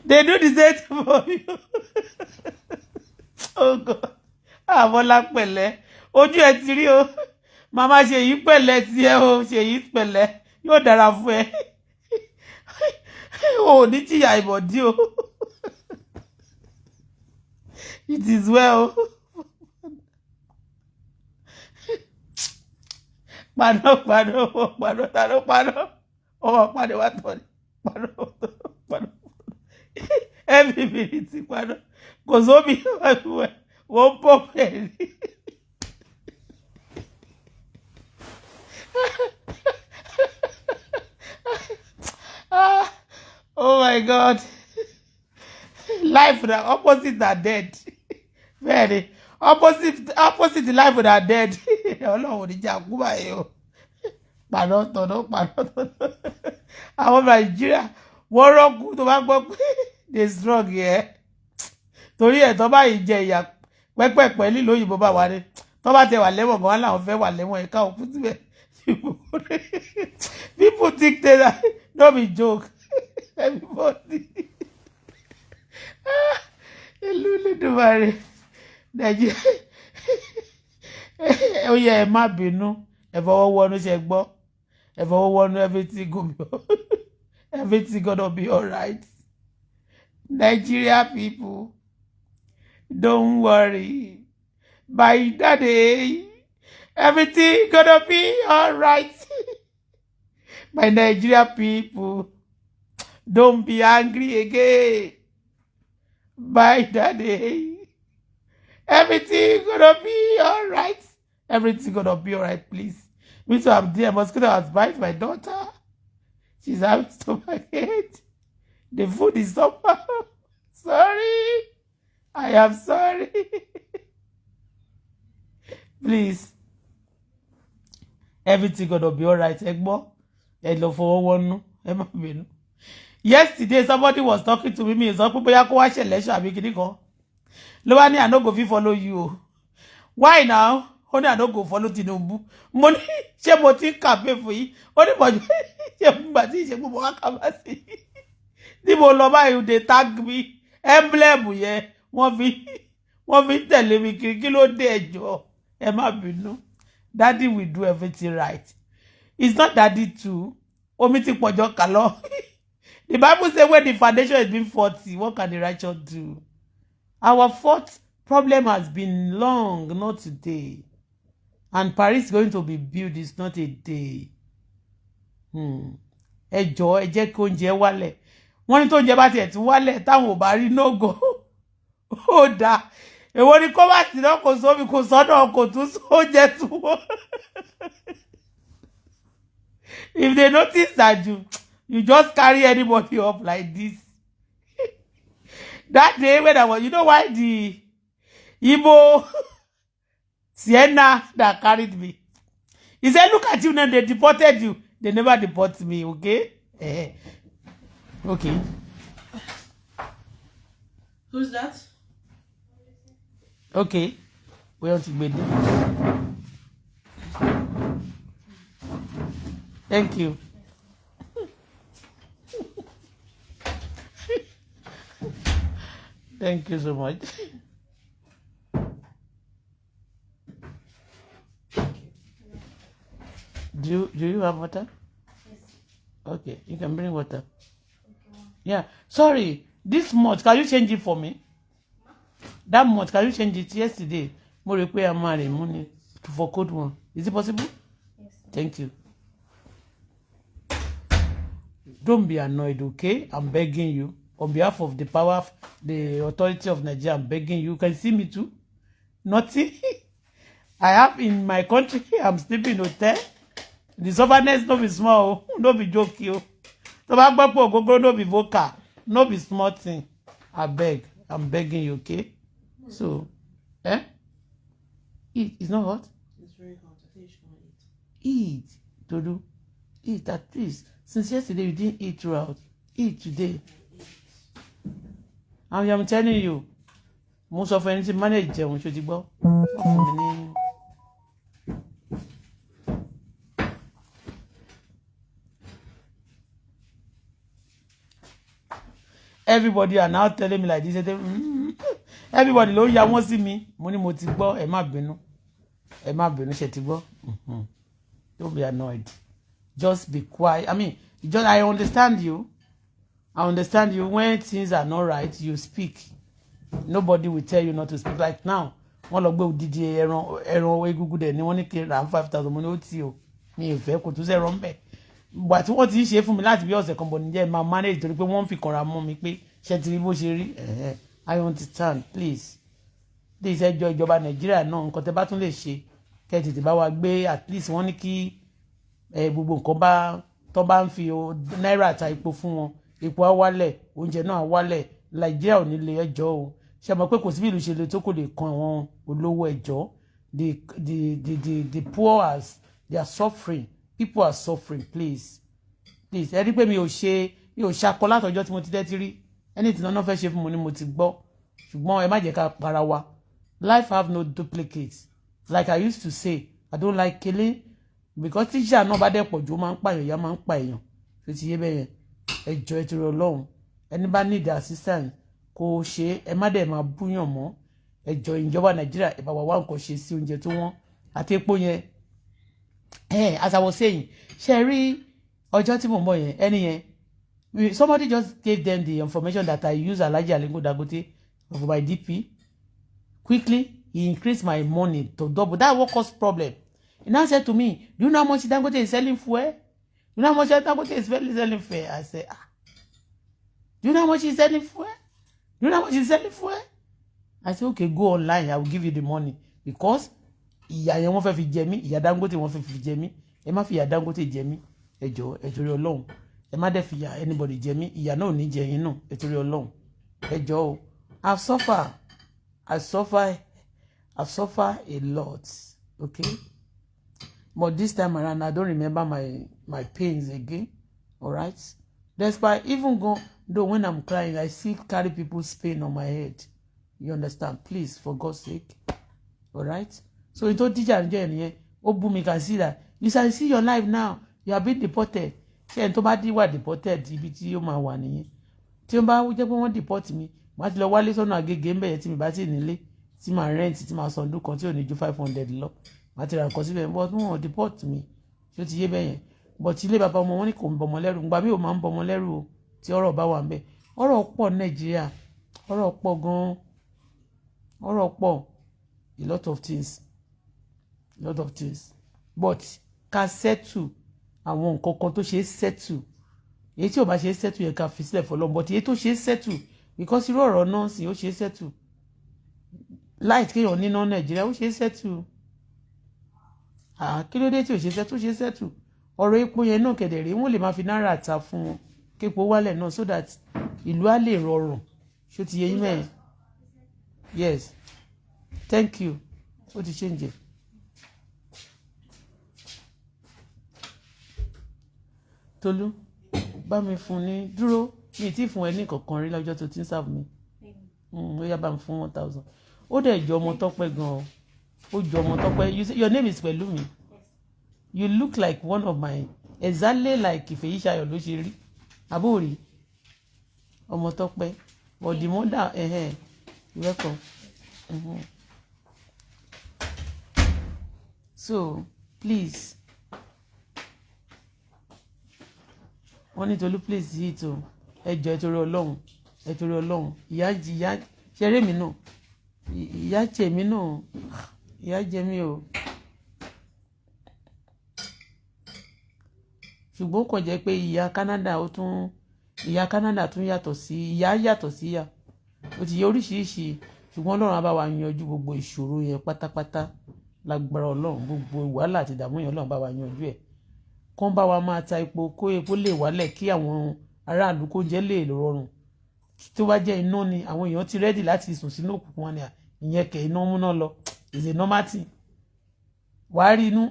[SPEAKER 1] They do the same thing for you. Oh God. Àbọ̀lá pẹ̀lẹ́. Ojú ẹ ti rí o. Màmá ṣe yí pẹ̀lẹ́ tí ẹ o. Ṣe yí pẹ̀lẹ́. Yóò dára fún ẹ. O ò ní jìyà ìbọ̀dí o. It is well. Pàdó. Ta ló pàdó? Ọmọ pàdé wá tọ̀ ni. Pàdó. Every minute pàdó. Kò sómi wọ́n pọ̀ pẹ̀lú. Oh my God. Life the opposite are dead. Very opposite life are dead. Ọlọ́run ní jà kú báyìí o. Pàdó. Àwọn Nàìjíríà wọ́n rọ́ọ̀kù tó bá gbọ́ pé they strong yẹn. Torí ẹ̀ tó bá yìí jẹ ìyà pẹ́pẹ́pẹ́ lílo òyìnbó bá wà ní. Tó bá tẹ wà lẹ́wọ̀n gan-an láwọn fẹ́ wà lẹ́wọ̀n ẹ̀ka òkú síbẹ̀. People think that no be joke. Everybody. Ìlú Olódùmarè. Nàìjíríà. Ó yẹ ẹ má bínú. Ẹ fọwọ́ wọnú ṣe gbọ́. Ẹ fọwọ́ wọnú everything gonna be alright. Nigeria people, don't worry. By that day, everything gonna be alright. My Nigeria people, don't be angry again. By that day, everything gonna be alright. Everything gonna be alright, please. Me too, I'm there. Mosquito has bite my daughter. She's having stomachache. The food is somehow Sorry. I am sorry. Please. Everything gonna be alright. Egbo. Hello for one. Yesterday, somebody was talking to me. So people ya ko wa ṣẹlẹ̀ ṣa abi kini kan. Lo wa ni I no go fit follow you. Why now? Only I no go follow Tinubu. Money, ṣé mo ti campaign fún yín. Only but ṣé mo gba ti ṣe mo wa ka ba sí. Ni mo lọ báyìí they tag me. Emblem yẹn wọ́n fi tẹ̀lé mi kiri kí ló dé ẹjọ́. Ẹ má bínú. Daddy will do everything right. It's not daddy too. Omi ti pọ̀jọ́ kà lọ. The Bible says when the foundation has been faulty, what can the righteous do? Our fault problem has been long, not today. And Paris is going to be built. It's not a day. Ẹ jọ̀ọ́, ẹ jẹ́ kí oúnjẹ wálẹ̀. Wọ́n ní tó oúnjẹ bá tiẹ̀ ti wálẹ̀ táwọn ò bá rí nógò. Ó dáa. Èwo ni kó bá sì náà kò sómi kò sọ́dọ̀ kò tún sóúnjẹ tún wọ́n. If they notice that you just carry anybody up like this. That day when I was, you know why the Igbo Sienna that carried me. He said, look at you now, they deported you. They never deport me, okay? Okay.
[SPEAKER 3] Who's that?
[SPEAKER 1] Okay. We want to be there. Thank you. Thank you so much. Do you have water?
[SPEAKER 3] Yes.
[SPEAKER 1] Okay, you can bring water. Okay. Yeah. Sorry, this month, can you change it for me? That month, can you change it? Yesterday, mo rò pé a máa rè mú ni for code one. Is it possible?
[SPEAKER 3] Yes.
[SPEAKER 1] Thank you. Don't be annoyed, okay? I'm begging you. On behalf of the authority of Nigeria, I'm begging you. You can see me too. Nothing. I have in my country, I'm sleeping in hotel. The sufferness no be small, no be joke you. So back go no be vocal, no be small thing. I beg, I'm begging you, okay? So, eat. It's not hot.
[SPEAKER 3] It's very hot. I think you should go and
[SPEAKER 1] Eat, Dodo. Eat at least. Since yesterday you didn't eat throughout. Eat today. I'm telling you. Most of anything manage jẹun ṣó ti gbọ́. Everybody are now telling me like this. Everybody ló ya wọ́n sí mi. Mo ní mo ti gbọ́, ẹ má bínú. Ẹ má bínú ṣé ti gbọ́. Don't be annoyed. Just be quiet. I mean, I understand you. I understand you. When things are not right, you speak. Nobody will tell you not to speak. Like now, wọ́n lọ gbé odidi ẹran egungun dẹ̀ ni wọ́n ní kí ra 5,000 mo ní ó tí o. Mi ò fẹ́ kò tún ṣe ran bẹ́ẹ̀. Ìgbà tí wọ́n ti ń ṣe fún mi láti bí ọ̀sẹ̀ kan bọ̀ níjẹ́ máa manage torí pé wọ́n fi kanra mọ́ mi pé ṣé ti rí bó ṣe rí. I understand, please. Please ẹjọ́ ìjọba Nàìjíríà náà nǹkan tẹ́ bá tún lè ṣe kẹ́ tètè bá wa gbé at least wọ́n ní kí gbogbo nǹkan tó bá ń fi náírà ta epo fún wọn epo á wálẹ̀ oúnjẹ náà á wálẹ̀ Nàìjíríà ò ní lè ẹjọ́ o ṣe mọ̀ pé kò sí bí ìlú ṣe lè tó kò lè kan àwọn olówó ẹjọ́ the poor as they are suffering people are suffering please ẹ rí pé mi ò ṣakọ látọjọ́ tí mo ti tẹ́tí rí ẹni tí náà fẹ́ ṣe fún mi ni mo ti gbọ́ ṣùgbọ́n ẹ má jẹ́ ká para wa life have no duplicates like I used to say I don't like killing because tíṣà náà bá dẹ̀ pọ̀ jù ó máa ń pààyàn ìyá máa ń pa èèyàn tó ti yé bẹ́yẹn ẹjọ́ ẹ ti rọ Ọlọ́run ẹni bá need assistance kò ṣe ẹ má dẹ̀ máa búyàn mọ́ ẹjọ́ ìjọba Nàìjíríà ẹ bá wá nǹkan ṣe sí oúnjẹ tó wọ́n àti epo yẹn as I was saying ṣe rí ọjọ́ tí mò ń bọ̀ yẹn ẹni yẹn somebody just gave them the information that I use Alhaji Aliko Dangote of my DP quickly he increased my money to double that what cause problem. He now said to me, do you know how much Dangote is selling fuel? You know how much Dangote is selling fuel? I said, do you know how much he's selling fuel? Do you know how much he's selling fuel? I said, okay, go online. I will give you the money. Because ìyà yẹn wọ́n fẹ́ fi jẹ mí, ìyà Dangote wọ́n fẹ́ fi jẹ mí. Ẹ má fi ìyà Dangote jẹ mí. Ẹ jọ̀ọ́, ẹ torí Ọlọ́run. Ẹ má dẹ̀ fi ìyà anybody jẹ mí. Ìyà náà ò ní jẹ yín náà. Ẹ torí Ọlọ́run. ẹ jọ̀ọ́ o. I've suffered a lot, okay? But this time around, I don't remember my pains again, all right? Despite even though when I'm crying, I still carry people's pain on my head. You understand? Please, for God's sake, all right? So you don't teach and Obu me can see that. You can see your life now. You are being deported. Ṣé ẹni tó bá di wà deported ibi tí ó máa wà nìyẹn. Tí ó bá jẹ́ pé wọ́n deport mi, màá ti lọ wálé sọ́nà Agége ńbẹ̀ yẹn tí mi bá ti nílé, tí màá rent, tí màá san ọdún kan tí ò ní ju 500 lọ. Màá ti ra nǹkan síbẹ̀, but wọ́n deport mi. Ṣé ó ti yé bẹ́ẹ̀ yẹn? But ilé bàbá ọmọ wọn ní kò ń bọmọ lẹ́rù. Ngbà mí ò máa ń bọmọ lẹ́rù o tí ọ̀rọ̀ bá wà ńbẹ̀. Ọ̀rọ̀ pọ̀ Nàìjíríà. Ọ̀rọ̀ pọ̀ gan-an. Ọ̀rọ̀ pọ̀. A lot of things. But ká settle àwọn nǹkan kan tó ṣe é settle. Èyí tí ò bá ṣe é settle yẹn ká fi sílẹ̀ fọlọ́run, but èyí tó ṣe é settle because irú ọ̀rọ̀ náà sì ó ṣe é settle. Light kéèyàn níná Nàìjíríà ó ṣe é settle. Kí ló dé tí ò ṣe é settle? Ó ṣe é settle. Ọ̀rọ̀ epo yẹn náà kẹ̀dẹ̀rẹ́ wọ́n lè máa fi náírà ta fún wọn képo wálẹ̀ náà so that ìlú á lè rọrùn. Ṣó ti yé yín mẹ́rin? Yes. Thank you. Ó ti change it. Tolu, bá mi fún ní dúró, mi ti fún ẹ ní kankan rí lọ́jọ́ tó ti ń serve mi. Ó yá bá mi fún 1,000. Ó dẹ̀ jọ ọmọ Tọ́pẹ́ gan-an. Ó jọ ọmọ Tọ́pẹ́. Your name is Pẹ̀lúmi. You look like one of my, exactly like Ìfèyíṣayọ̀ ló ṣe rí. Àbórí. Ọmọ Tọ́pẹ́. But the mother, welcome. So, please. Wọ́n ní Tolu please yìí tó ẹjọ́ ẹ torí Ọlọ́run ìyá ṣeré mi náà ìyá jẹ mí náà ìyá jẹ mí o ṣùgbọ́n kò jẹ́ pé ìyá Canada tún yàtọ̀ sí ìyá ó ti yẹ oríṣiríṣi ṣùgbọ́n Ọlọ́run á bá wa yanjú gbogbo ìṣòro yẹn pátápátá lágbára Ọlọ́run gbogbo wàhálà àti ìdààmú yẹn Ọlọ́run bá wa yanjú ẹ̀. Kán bá wa máa ta epo kó epo lè wálẹ̀ kí àwọn aráàlú kó jẹ́ lè rọrùn tó bá jẹ́ iná ni àwọn èèyàn ti rẹ́dì láti sùn sínú òkùnkùn wọn ni ìyẹn kẹ̀ iná múná lọ ìṣe nọ́mátì wàá rí inú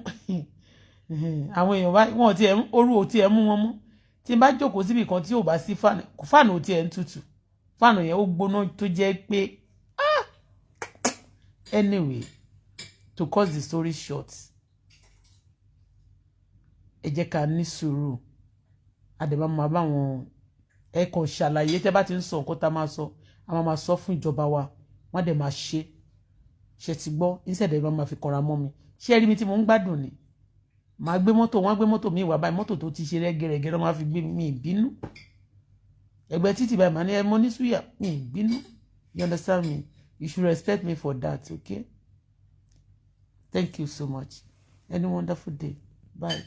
[SPEAKER 1] àwọn èèyàn wọn ti ẹ̀ orú ò ti ẹ̀ mú wọn mọ́ tí n bá jókòó síbi kan tí ò bá sí fáànù ò ti ẹ̀ ń tutù fáànù yẹn ó gbóná tó jẹ́ pé anyway to cut the story short ẹ jẹ́ ká ní sùúrù àdèbá máa bá wọn ẹ kàn ṣàlàyé tẹ́ bá ti ń sọ nǹkan tá a máa sọ a máa sọ fún ìjọba wa wọ́n dẹ̀ máa ṣe ti gbọ́ instead ẹ bá máa fi kanra mọ́ mi ṣé ẹ rí mi tí mo ń gbádùn ni màá gbé mọ́tò wọ́n á gbé mọ́tò mi ìwà báyìí mọ́tò tó ti ṣe rẹ́gẹ́rẹ́gẹ́ lọ́ máa fi gbé mi ìbínú ẹgbẹ́ títì báyìí màá ní ẹ mọ́ ní súyà mi ìbínú you understand me you should respect me for that, okay? Thank you so much. Any wonderful day. Bye.